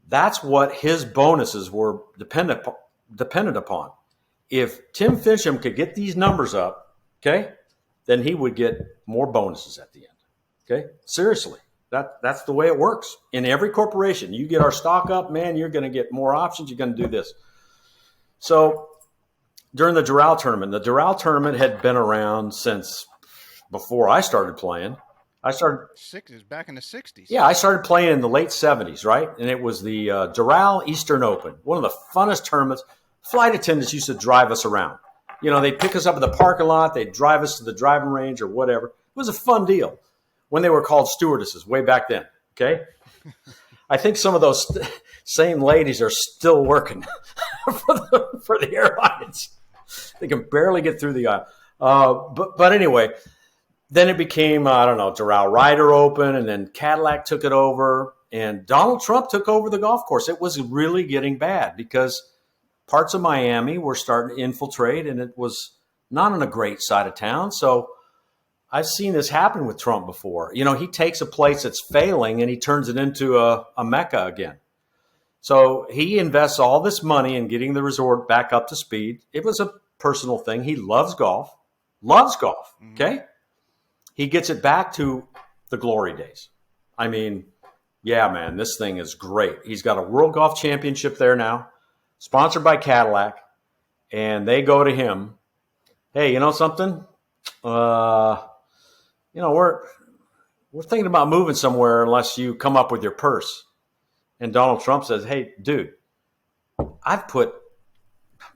That's what his bonuses were dependent upon. If Tim Fincham could get these numbers up, okay, then he would get more bonuses at the end. Okay, seriously. That's the way it works. In every corporation, you get our stock up, man, you're going to get more options. You're going to do this. So during the Doral tournament had been around since before I started playing. Back in the 60s. Yeah, I started playing in the late 70s, right? And it was the Doral Eastern Open, one of the funnest tournaments. Flight attendants used to drive us around. They'd pick us up at the parking lot. They'd drive us to the driving range or whatever. It was a fun deal. When they were called stewardesses way back then, okay? I think some of those same ladies are still working for the airlines. They can barely get through the aisle. But anyway, then it became, Doral Ryder Open, and then Cadillac took it over, and Donald Trump took over the golf course. It was really getting bad because parts of Miami were starting to infiltrate, and it was not on a great side of town. So I've seen this happen with Trump before. He takes a place that's failing and he turns it into a mecca again. So he invests all this money in getting the resort back up to speed. It was a personal thing. He loves golf, okay? He gets it back to the glory days. I mean, yeah, man, this thing is great. He's got a World Golf Championship there now, sponsored by Cadillac. and they go to him, hey, you know something? We're thinking about moving somewhere unless you come up with your purse. And Donald Trump says, hey, dude, I've put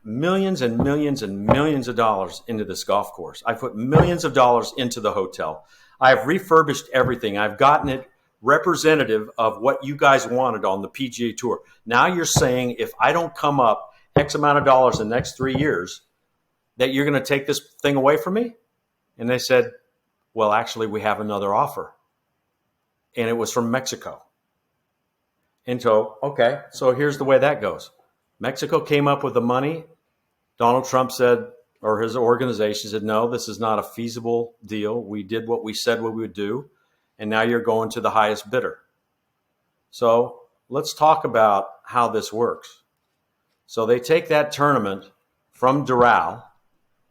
millions and millions and millions of dollars into this golf course. I've put millions of dollars into the hotel. I've refurbished everything. I've gotten it representative of what you guys wanted on the PGA Tour. Now you're saying if I don't come up X amount of dollars in the next 3 years, that you're going to take this thing away from me? And they said, well, actually, we have another offer. And it was from Mexico. And so, okay, so here's the way that goes. Mexico came up with the money. Donald Trump said, or his organization said, no, this is not a feasible deal. We did what we said we would do. And now you're going to the highest bidder. So let's talk about how this works. So they take that tournament from Doral,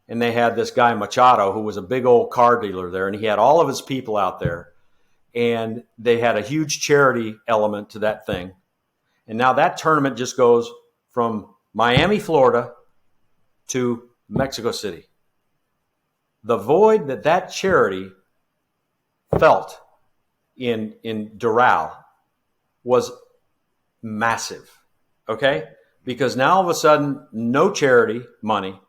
and they had this guy Machado, who was a big old car dealer there, and he had all of his people out there, and they had a huge charity element to that thing. And now that tournament just goes from Miami, Florida to Mexico City. The void that charity felt in Doral was massive, okay? Because now all of a sudden, no charity money,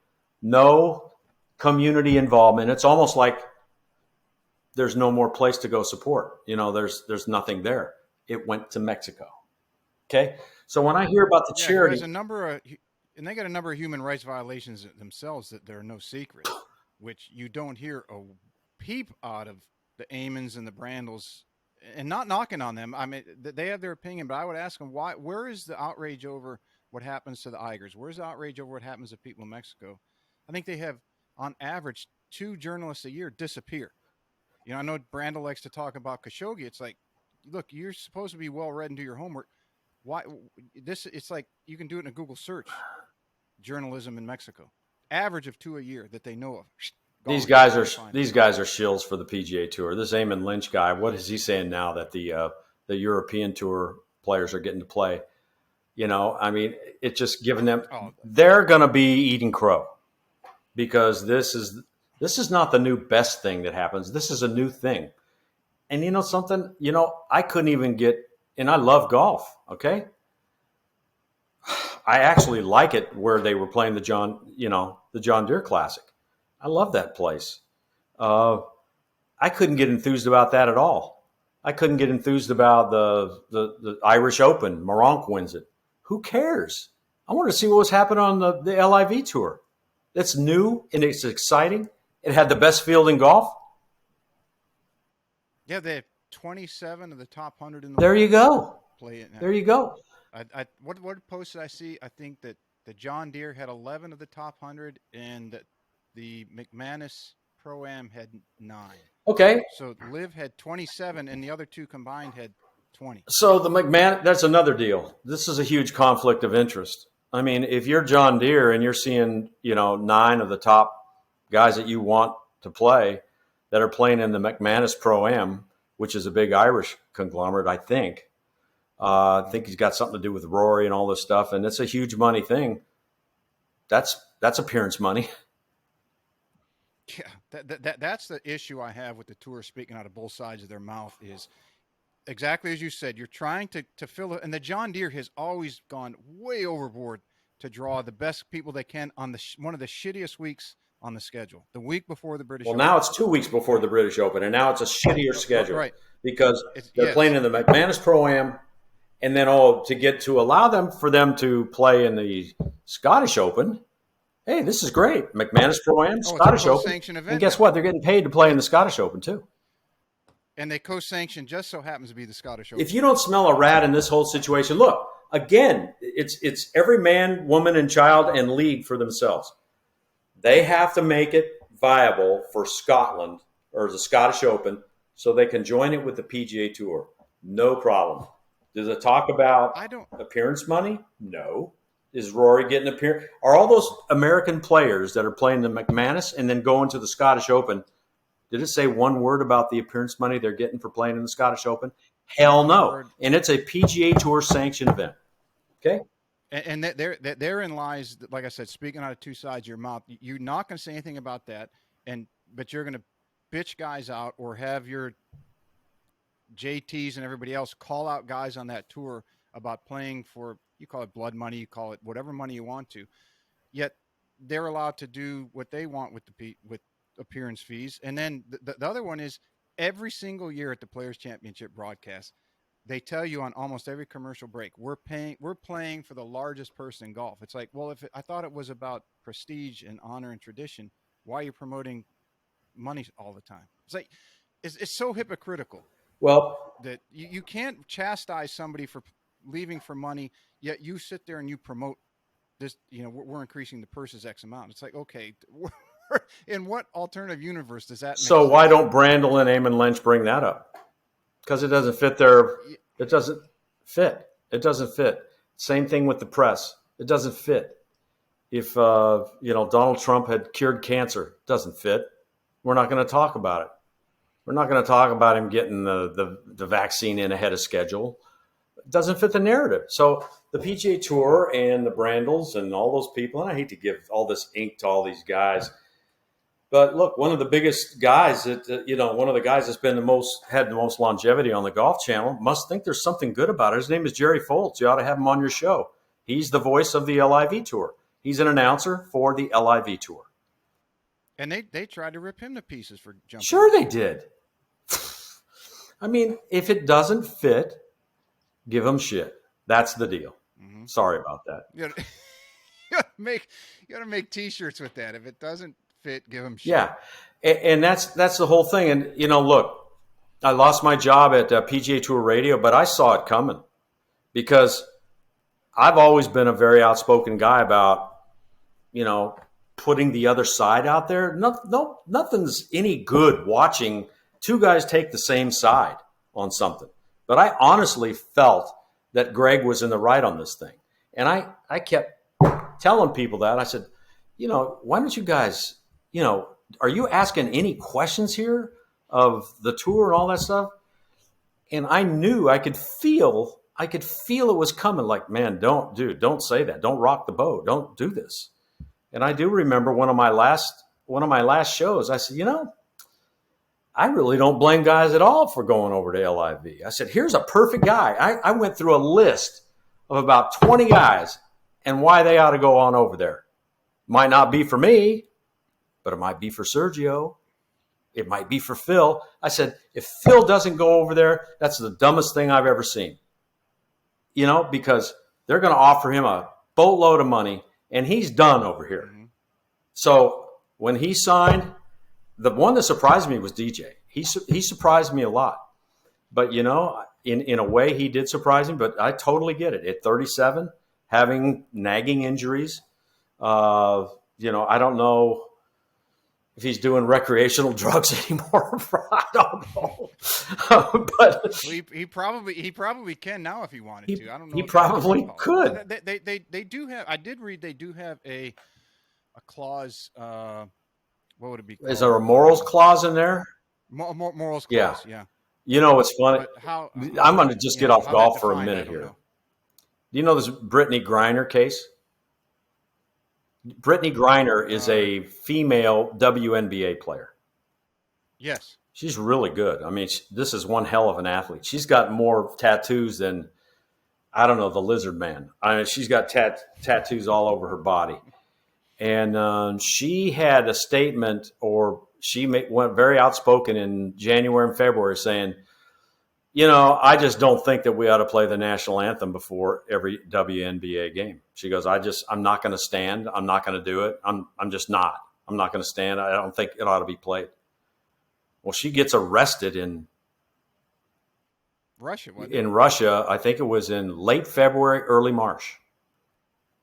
no community involvement. It's almost like there's no more place to go support. There's nothing there. It went to Mexico. Okay? So when I hear about the charity... And they got a number of human rights violations themselves that they're no secret, which you don't hear a peep out of the Amons and the Brandles, and not knocking on them. I mean, they have their opinion, but I would ask them, where is the outrage over what happens to the Igers? Where's the outrage over what happens to people in Mexico? I think they have, on average, 2 journalists a year disappear. I know Brandel likes to talk about Khashoggi. It's like, look, you're supposed to be well-read and do your homework. Why this? It's like you can do it in a Google search. Journalism in Mexico, average of 2 a year that they know of. These guys are shills for the PGA Tour. This Eamon Lynch guy, what is he saying now that the European Tour players are getting to play? I mean, it's just giving them. They're going to be eating crow because this is not the new best thing that happens. This is a new thing, and you know something. I couldn't even get. And I love golf, okay? I actually like it where they were playing the John Deere Classic. I love that place. I couldn't get enthused about that at all. I couldn't get enthused about the Irish Open. Moronk wins it. Who cares? I want to see what was happening on the LIV Tour. It's new and it's exciting. It had the best field in golf. Yeah, they have 27 of the top 100 in the world. There you go. Play it now. There you go. What post did I see? I think that the John Deere had 11 of the top 100, and that the McManus Pro-Am had 9. Okay. So LIV had 27, and the other 2 combined had 20. So the McManus, that's another deal. This is a huge conflict of interest. I mean, if you're John Deere and you're seeing, 9 of the top guys that you want to play that are playing in the McManus Pro-Am, which is a big Irish conglomerate, I think. I think he's got something to do with Rory and all this stuff, and it's a huge money thing. That's appearance money. Yeah, that's the issue I have with the tour speaking out of both sides of their mouth is exactly as you said. You're trying to fill it, and the John Deere has always gone way overboard to draw the best people they can on one of the shittiest weeks on the schedule, the week before the British Open. Now it's 2 weeks before the British Open, and now it's a shittier schedule, right? Because they're playing in the McManus Pro-Am, and then to allow for them to play in the Scottish Open. Hey, this is great. McManus Pro-Am, Scottish Open, and guess what? They're getting paid to play in the Scottish Open too. And they co-sanction just so happens to be the Scottish Open. If you don't smell a rat in this whole situation, look again. It's every man, woman, and child and league for themselves. They have to make it viable for Scotland or the Scottish Open so they can join it with the PGA Tour. No problem. Does it talk about appearance money? No. Is Rory getting appearance? Are all those American players that are playing the McManus and then going to the Scottish Open, did it say one word about the appearance money they're getting for playing in the Scottish Open? Hell no. And it's a PGA Tour sanctioned event. Okay? And therein lies, like I said, speaking out of two sides of your mouth. You're not going to say anything about that, but you're going to bitch guys out or have your JTs and everybody else call out guys on that tour about playing for, you call it blood money, you call it whatever money you want to. Yet they're allowed to do what they want with appearance fees. And then the other one is every single year at the Players Championship broadcast, they tell you on almost every commercial break, we're playing for the largest person in golf. It's like, well, I thought it was about prestige and honor and tradition, why are you promoting money all the time? It's like, it's so hypocritical. Well, That you can't chastise somebody for leaving for money, yet you sit there and you promote this, we're increasing the purses X amount. It's like, okay, in what alternative universe does that make so sense? why don't Brandel and Eamon Lynch bring that up? Because it doesn't fit it doesn't fit. It doesn't fit. Same thing with the press. It doesn't fit. If, Donald Trump had cured cancer, it doesn't fit. We're not going to talk about it. We're not going to talk about him getting the vaccine in ahead of schedule. It doesn't fit the narrative. So the PGA Tour and the Brandels and all those people, and I hate to give all this ink to all these guys, but look, one of the biggest guys one of the guys that's had the most longevity on the Golf Channel must think there's something good about it. His name is Jerry Foltz. You ought to have him on your show. He's the voice of the LIV Tour. He's an announcer for the LIV Tour. And they tried to rip him to pieces for jumping. Sure they did. I mean, if it doesn't fit, give them shit. That's the deal. Mm-hmm. Sorry about that. You gotta make T-shirts with that. If it doesn't fit, give them shit. Yeah, and that's the whole thing. And look, I lost my job at PGA Tour Radio, but I saw it coming because I've always been a very outspoken guy about putting the other side out there. Nothing's any good watching two guys take the same side on something. But I honestly felt that Greg was in the right on this thing. And I kept telling people that. I said, why don't you guys, are you asking any questions here of the tour and all that stuff? And I knew I could feel it was coming. Like, man, don't say that. Don't rock the boat. Don't do this. And I do remember one of my last shows, I said, I really don't blame guys at all for going over to LIV. I said, here's a perfect guy. I went through a list of about 20 guys and why they ought to go on over there. Might not be for me, but it might be for Sergio. It might be for Phil. I said, if Phil doesn't go over there, that's the dumbest thing I've ever seen. Because they're going to offer him a boatload of money, and he's done over here. Mm-hmm. So when he signed, the one that surprised me was DJ. He surprised me a lot. But, in a way, he did surprise me. But I totally get it. At 37, having nagging injuries, I don't know if he's doing recreational drugs anymore. I don't know. But he probably can now if he wanted to. I don't know. He probably could. They do have. I did read they do have a clause. What would it be called? Is there a morals clause in there? Morals clause, yeah. It's funny. I'm going to just get off golf for a minute here. Do you know this Brittany Griner case? Brittany Griner is a female WNBA player. Yes. She's really good. I mean, this is one hell of an athlete. She's got more tattoos than, I don't know, the Lizard Man. I mean, she's got tattoos all over her body. And she had a statement, or she went very outspoken in January and February saying, I just don't think that we ought to play the national anthem before every WNBA game. She goes, I'm not going to stand. I'm not going to do it. I'm just not. I'm not going to stand. I don't think it ought to be played. Well, she gets arrested in Russia. Russia, I think it was in late February, early March.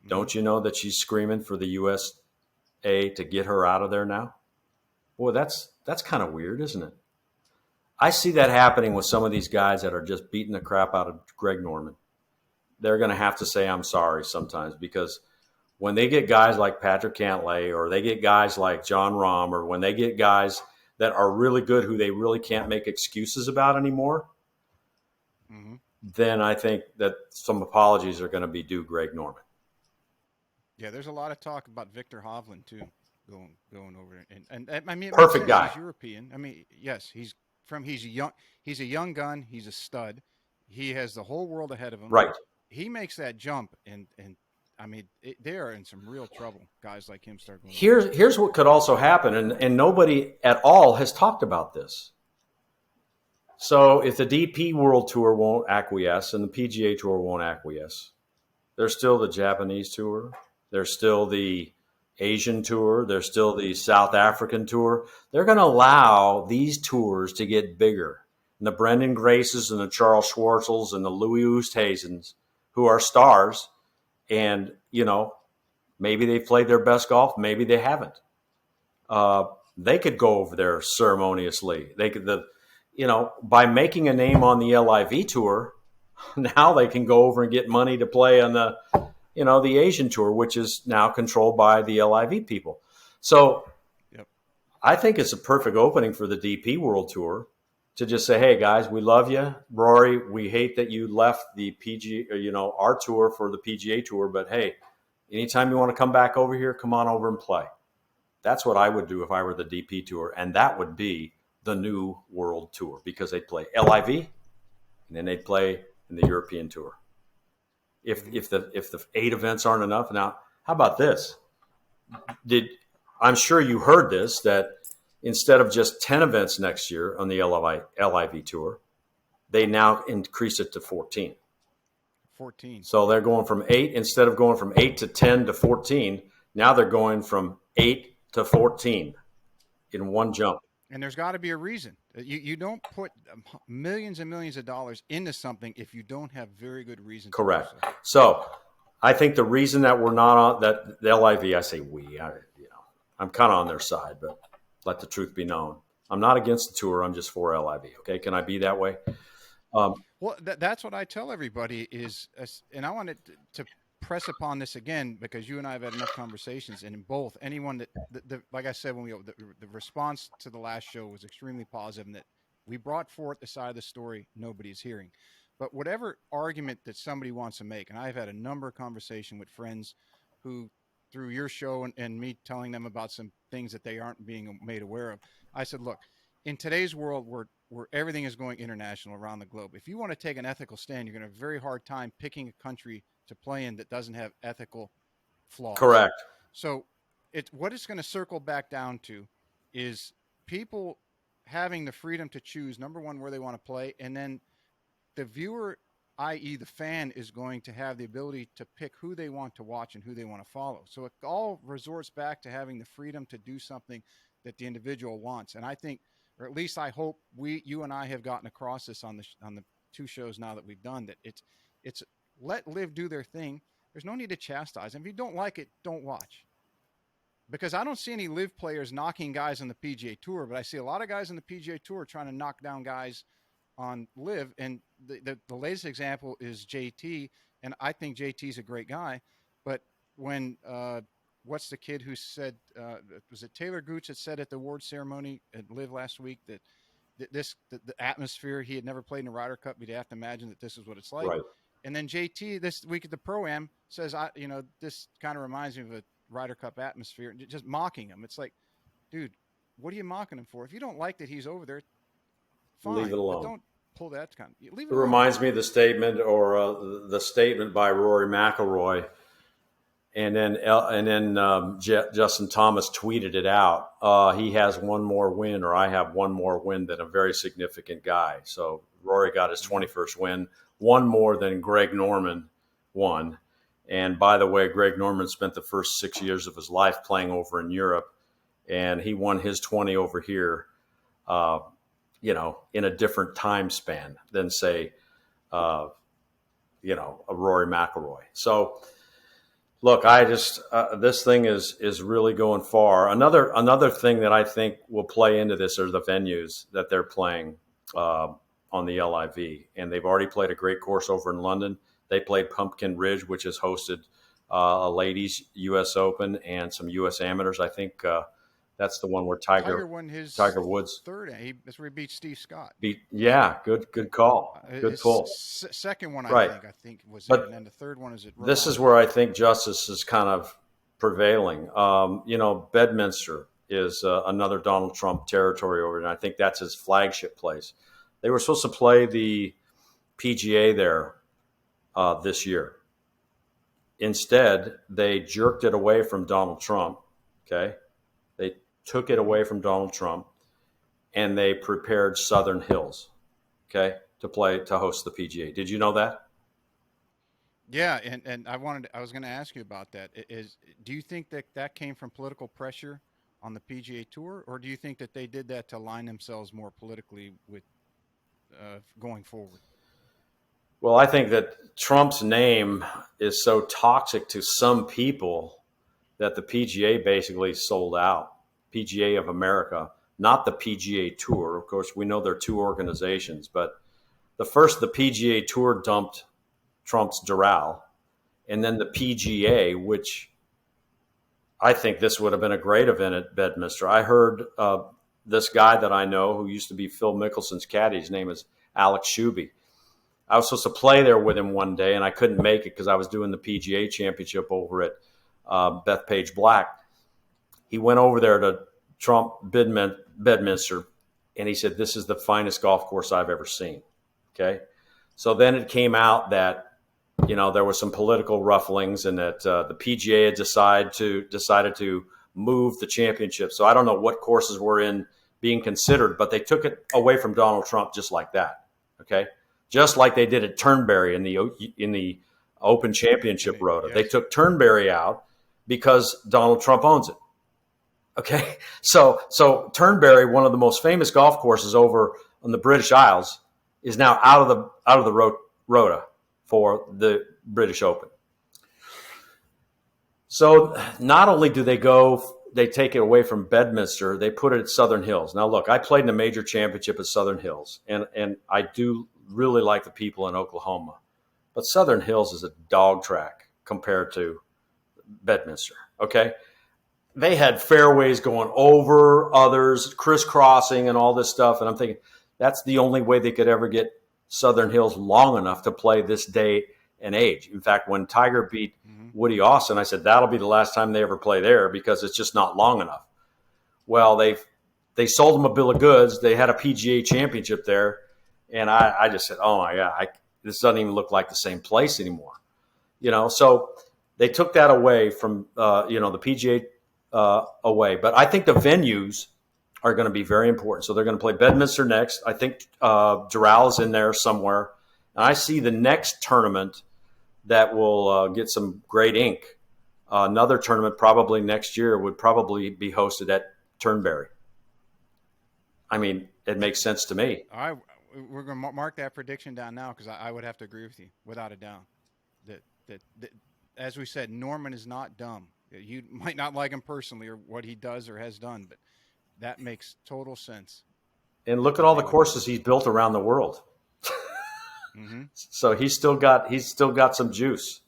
Don't you know that she's screaming for the USA to get her out of there now? Boy, that's kind of weird, isn't it? I see that happening with some of these guys that are just beating the crap out of Greg Norman. They're going to have to say, I'm sorry sometimes, because when they get guys like Patrick Cantlay, or they get guys like John Rahm, or when they get guys that are really good who they really can't make excuses about anymore, then I think that some apologies are going to be due Greg Norman. Yeah, there's a lot of talk about Victor Hovland too, going over there. And I mean, it makes Perfect sense. guy. He's European. I mean, yes, he's young. He's a young gun. He's a stud. He has the whole world ahead of him. Right. He makes that jump, and I mean, they are in some real trouble. Guys like him start going over there. Here's what could also happen, and nobody at all has talked about this. So if the DP World Tour won't acquiesce and the PGA Tour won't acquiesce, there's still the Japanese Tour. There's still the Asian Tour. There's still the South African Tour. They're going to allow these tours to get bigger. And the Brendan Graces and the Charles Schwartzels and the Louis Oosthuizens, who are stars, and, maybe they've played their best golf. Maybe they haven't. They could go over there ceremoniously. They could, by making a name on the LIV Tour, now they can go over and get money to play on the Asian Tour, which is now controlled by the LIV people. So Yep. I think it's a perfect opening for the DP World Tour to just say, hey, guys, we love you. Rory, we hate that you left the PGA, our tour for the PGA Tour, but hey, anytime you want to come back over here, come on over and play. That's what I would do if I were the DP Tour, and that would be the new World Tour because they'd play LIV and then they'd play in the European Tour. If the 8 events aren't enough, now how about this? I'm sure you heard this, that instead of just 10 events next year on the LIV Tour, they now increase it to 14. 14. So they're going from 8, instead of going from 8 to 10 to 14, now they're going from 8 to 14 in one jump. And there's got to be a reason. You don't put millions and millions of dollars into something if you don't have very good reason. Correct. So I think the reason that we're not on that the LIV, I say I'm kind of on their side, but let the truth be known. I'm not against the tour. I'm just for LIV. Okay, can I be that way? Well, that's what I tell everybody is, and I wanted to press upon this again because you and I have had enough conversations, and in both, anyone that like I said, when the response to the last show was extremely positive, and that we brought forth the side of the story nobody's hearing. But whatever argument that somebody wants to make, and I've had a number of conversations with friends who, through your show and me telling them about some things that they aren't being made aware of, I said, look, in today's world where everything is going international around the globe, if you want to take an ethical stand, you're going to have a very hard time picking a country to play in that doesn't have ethical flaws. Correct. So what it's going to circle back down to is people having the freedom to choose, number one, where they want to play, and then the viewer, i.e. the fan, is going to have the ability to pick who they want to watch and who they want to follow. So it all resorts back to having the freedom to do something that the individual wants. And I think, or at least I hope you and I have gotten across this on the 2 shows now that we've done, that it's let LIV do their thing. There's no need to chastise them. If you don't like it, don't watch. Because I don't see any LIV players knocking guys on the PGA Tour, but I see a lot of guys on the PGA Tour trying to knock down guys on LIV. And the latest example is JT, and I think JT's a great guy. But when what's the kid who said, was it Taylor Gooch that said at the award ceremony at LIV last week that the atmosphere, he had never played in a Ryder Cup, but you'd have to imagine that this is what it's like. Right. And then JT this week at the Pro-Am says, this kind of reminds me of a Ryder Cup atmosphere, and just mocking him. It's like, dude, what are you mocking him for? If you don't like that he's over there, fine. Leave it alone. But don't pull that kind of. Leave it It alone. reminds me of the statement the statement by Rory McIlroy, and then Justin Thomas tweeted it out. He has one more win, or I have one more win than a very significant guy. So Rory got his 21st win, one more than Greg Norman won. And by the way, Greg Norman spent the first 6 years of his life playing over in Europe, and he won his 20 over here, in a different time span than, say, a Rory McIlroy. So, look, I just this thing is really going far. Another thing that I think will play into this are the venues that they're playing on the LIV, and they've already played a great course over in London. They played Pumpkin Ridge, which has hosted a ladies' U.S. Open and some U.S. amateurs. I think that's the one where Tiger won his Tiger Woods third. That's where he beat Steve Scott. Good call, good pull. Second one, Right. I think was but it, and then the third one is at. This is where I think Justice is kind of prevailing. Bedminster is another Donald Trump territory over there, and I think that's his flagship place. They were supposed to play the PGA there this year. Instead, they jerked it away from Donald Trump. Okay, they took it away from Donald Trump, and they prepared Southern Hills, okay, to host the PGA. Did you know that? Yeah, and I was going to ask you about that. Do you think that came from political pressure on the PGA Tour, or do you think that they did that to align themselves more politically with going forward? Well, I think that Trump's name is so toxic to some people that the PGA basically sold out. PGA of America, not the PGA Tour. Of course, we know they're two organizations, but the PGA Tour dumped Trump's Doral, and then the PGA, which I think this would have been a great event at Bedminster. I heard this guy that I know who used to be Phil Mickelson's caddy. His name is Alex Shuby. I was supposed to play there with him one day, and I couldn't make it because I was doing the PGA Championship over at Bethpage Black. He went over there to Trump Bedminster, and he said, "This is the finest golf course I've ever seen." Okay, so then it came out that there was some political rufflings, and that the PGA had decided to move the championship. So I don't know what courses were being considered, but they took it away from Donald Trump just like that. Okay. Just like they did at Turnberry in the Open Championship Rota. Yes. They took Turnberry out because Donald Trump owns it. Okay, so Turnberry, one of the most famous golf courses over on the British Isles, is now out of the Rota for the British Open. So not only do they take it away from Bedminster, they put it at Southern Hills. Now look, I played in a major championship at Southern Hills, and I do really like the people in Oklahoma, but Southern Hills is a dog track compared to Bedminster. Okay, they had fairways going over others, crisscrossing, and all this stuff, and I'm thinking that's the only way they could ever get Southern Hills long enough to play this day and age. In fact, when Tiger beat Woody Austin, I said that'll be the last time they ever play there because it's just not long enough. Well, they sold them a bill of goods. They had a PGA Championship there. And I just said, oh, my God, this doesn't even look like the same place anymore. So they took that away from, the PGA away. But I think the venues are going to be very important. So they're going to play Bedminster next. I think Doral is in there somewhere. And I see the next tournament that will get some great ink. Another tournament probably next year would probably be hosted at Turnberry. I mean, it makes sense to me. We're going to mark that prediction down now because I would have to agree with you without a doubt. That as we said, Norman is not dumb. You might not like him personally or what he does or has done, but that makes total sense. And look at all the courses he's built around the world. So he's still got some juice.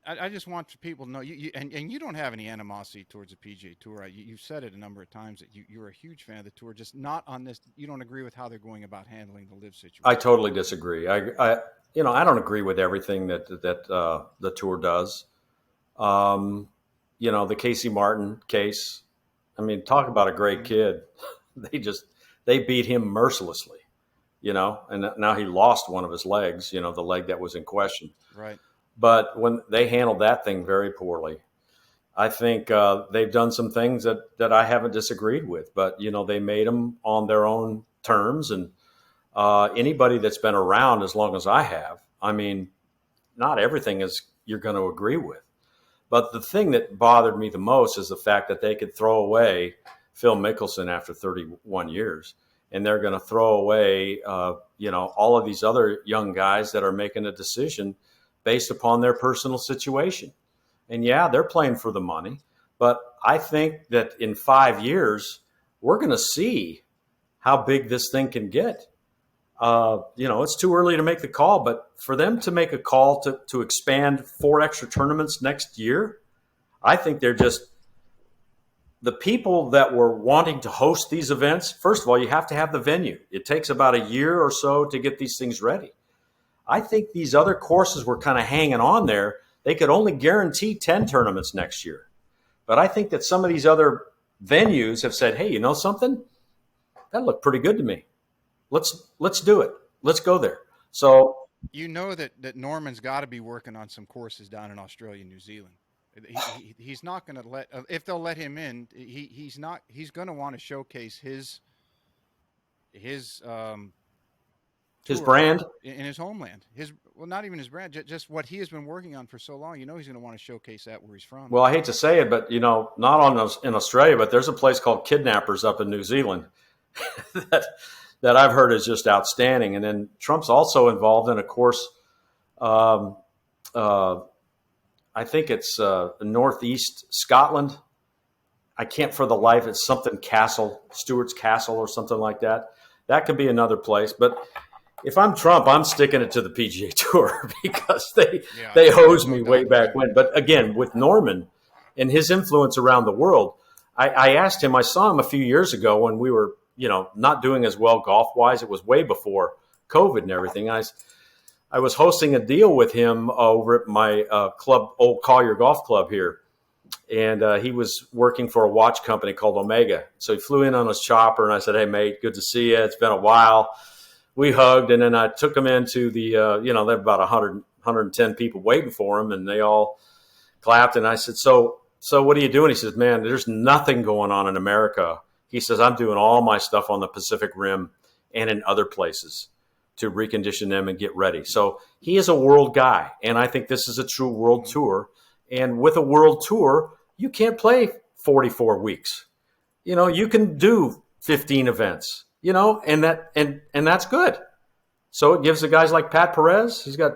I just want people to know and you don't have any animosity towards the PGA Tour. You've said it a number of times that you're a huge fan of the tour, just not on this. You don't agree with how they're going about handling the LIV situation. I totally disagree. I don't agree with everything that the tour does. The Casey Martin case. I mean, talk about a great kid. They beat him mercilessly. And now he lost one of his legs. The leg that was in question. Right. But when they handled that thing very poorly, I think they've done some things that I haven't disagreed with. But, they made them on their own terms. And anybody that's been around as long as I have, I mean, not everything is you're going to agree with. But the thing that bothered me the most is the fact that they could throw away Phil Mickelson after 31 years. And they're going to throw away, all of these other young guys that are making a decision based upon their personal situation. And yeah, they're playing for the money, but I think that in 5 years, we're going to see how big this thing can get. It's too early to make the call, but for them to make a call to expand 4 extra tournaments next year, I think they're just the people that were wanting to host these events. First of all, you have to have the venue. It takes about a year or so to get these things ready. I think these other courses were kind of hanging on there they could only guarantee 10 tournaments next year. But I think that some of these other venues have said, hey, you know something? That looked pretty good to me. Let's do it. Let's go there. So you know that Norman's got to be working on some courses down in Australia and New Zealand. He's not going to let, if they'll let him in, he's going to want to showcase his brand in his homeland. Not even his brand, just what he has been working on for so long. You know, he's going to want to showcase that where he's from. Well, I hate to say it, but not in Australia, but there's a place called Kidnappers up in New Zealand that I've heard is just outstanding. And then Trump's also involved in a course. I think it's northeast Scotland. I can't for the life. It's something Castle, Stewart's Castle or something like that. That could be another place. But if I'm Trump, I'm sticking it to the PGA Tour because they hosed me way back when. But again, with Norman and his influence around the world, I asked him, I saw him a few years ago when we were, not doing as well golf-wise. It was way before COVID and everything. I was hosting a deal with him over at my club, Old Collier Golf Club here. And he was working for a watch company called Omega. So he flew in on his chopper, and I said, hey, mate, good to see you. It's been a while. We hugged, and then I took him into the, they have about 100, 110 people waiting for him, and they all clapped. And I said, so what are you doing? He says, man, there's nothing going on in America. He says, I'm doing all my stuff on the Pacific Rim and in other places to recondition them and get ready. So he is a world guy, and I think this is a true world tour. And with a world tour, you can't play 44 weeks. You can do 15 events, and that's good. So it gives the guys like Pat Perez, he's got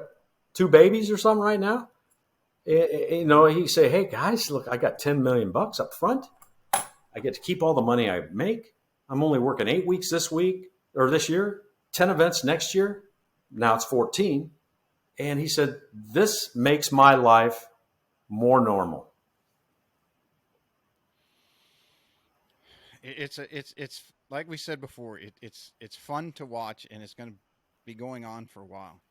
2 babies or something right now. He say, hey guys, look, I got $10 million up front. I get to keep all the money I make. I'm only working 8 weeks this week or this year, 10 events next year. Now it's 14. And he said, this makes my life more normal. It's like we said before, it's fun to watch, and it's going to be going on for a while,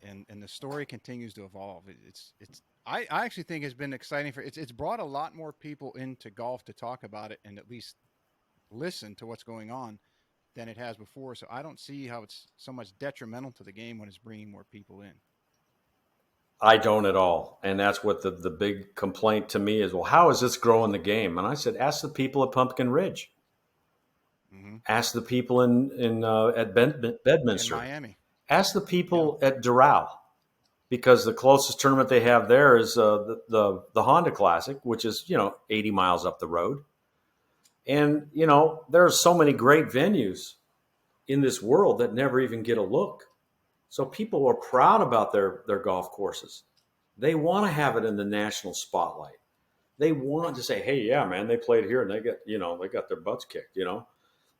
and the story continues to evolve. I actually think it's been exciting it's brought a lot more people into golf to talk about it and at least listen to what's going on than it has before. So I don't see how it's so much detrimental to the game when it's bringing more people in. I don't at all. And that's what the big complaint to me is, well, how is this growing the game? And I said, ask the people at Pumpkin Ridge. Mm-hmm. Ask the people at Bedminster. In Miami. Ask the people at Doral, because the closest tournament they have there is the Honda Classic, which is, 80 miles up the road. And, there are so many great venues in this world that never even get a look. So people are proud about their golf courses. They want to have it in the national spotlight. They want to say, hey, yeah, man, they played here and they got their butts kicked,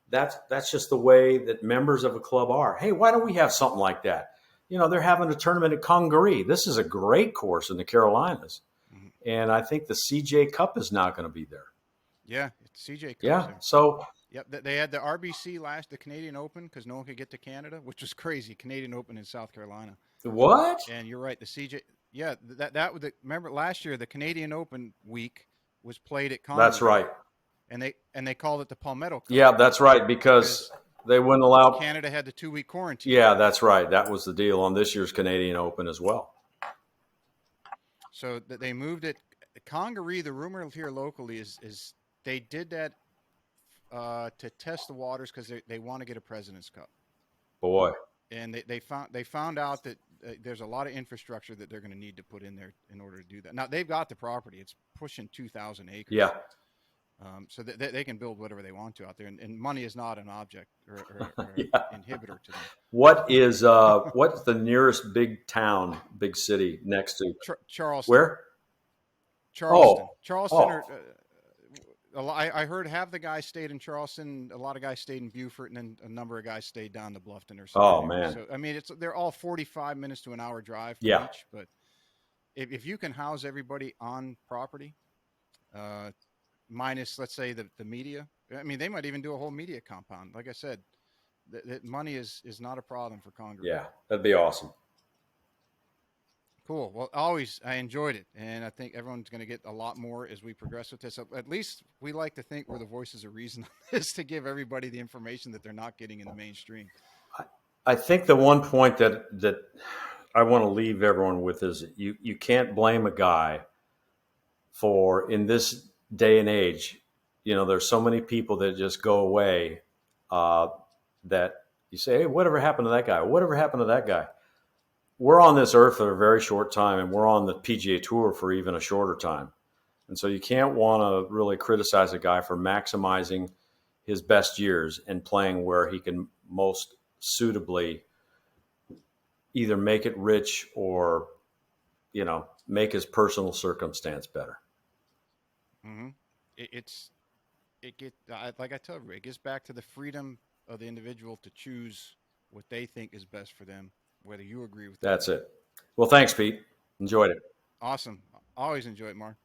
That's just the way that members of a club are. Hey, why don't we have something like that? They're having a tournament at Congaree. This is a great course in the Carolinas. Mm-hmm. And I think the CJ Cup is not going to be there. Yeah, it's CJ Cup. Yeah, there. So yep, they had the RBC the Canadian Open, because no one could get to Canada, which was crazy. Canadian Open in South Carolina. What? And you're right, the CJ. Yeah, remember last year the Canadian Open week was played at Congaree. That's right. And they called it the Palmetto Cup. Yeah, that's right, because they wouldn't allow. Canada had the 2-week quarantine. Yeah, that's right. That was the deal on this year's Canadian Open as well. So they moved it. Congaree, the rumor here locally is they did that to test the waters because they want to get a President's Cup. Boy. And they found out that there's a lot of infrastructure that they're going to need to put in there in order to do that. Now they've got the property; it's pushing 2,000 acres. Yeah. So they can build whatever they want to out there, and money is not an object or inhibitor to them. What's the nearest big city next to Charleston? Where? Charleston. Charleston. I heard half the guys stayed in Charleston, a lot of guys stayed in Beaufort, and then a number of guys stayed down to Bluffton or something. Oh man! So I mean, they're all 45 minutes to an hour drive from each. But if you can house everybody on property, minus let's say the media, I mean, they might even do a whole media compound. Like I said, that money is not a problem for Congress. Yeah, that'd be awesome. Cool. Well, I enjoyed it. And I think everyone's going to get a lot more as we progress with this. So at least we like to think we're the voices of reason on this to give everybody the information that they're not getting in the mainstream. I think the one point that I want to leave everyone with is you can't blame a guy for, in this day and age, there's so many people that just go away, that you say, hey, whatever happened to that guy? Whatever happened to that guy? We're on this earth for a very short time, and we're on the PGA Tour for even a shorter time. And so you can't want to really criticize a guy for maximizing his best years and playing where he can most suitably either make it rich or, make his personal circumstance better. Mm-hmm. Like I told you, it gets back to the freedom of the individual to choose what they think is best for them, whether you agree with that. That's it. Well, thanks, Pete. Enjoyed it. Awesome. Always enjoy it, Mark.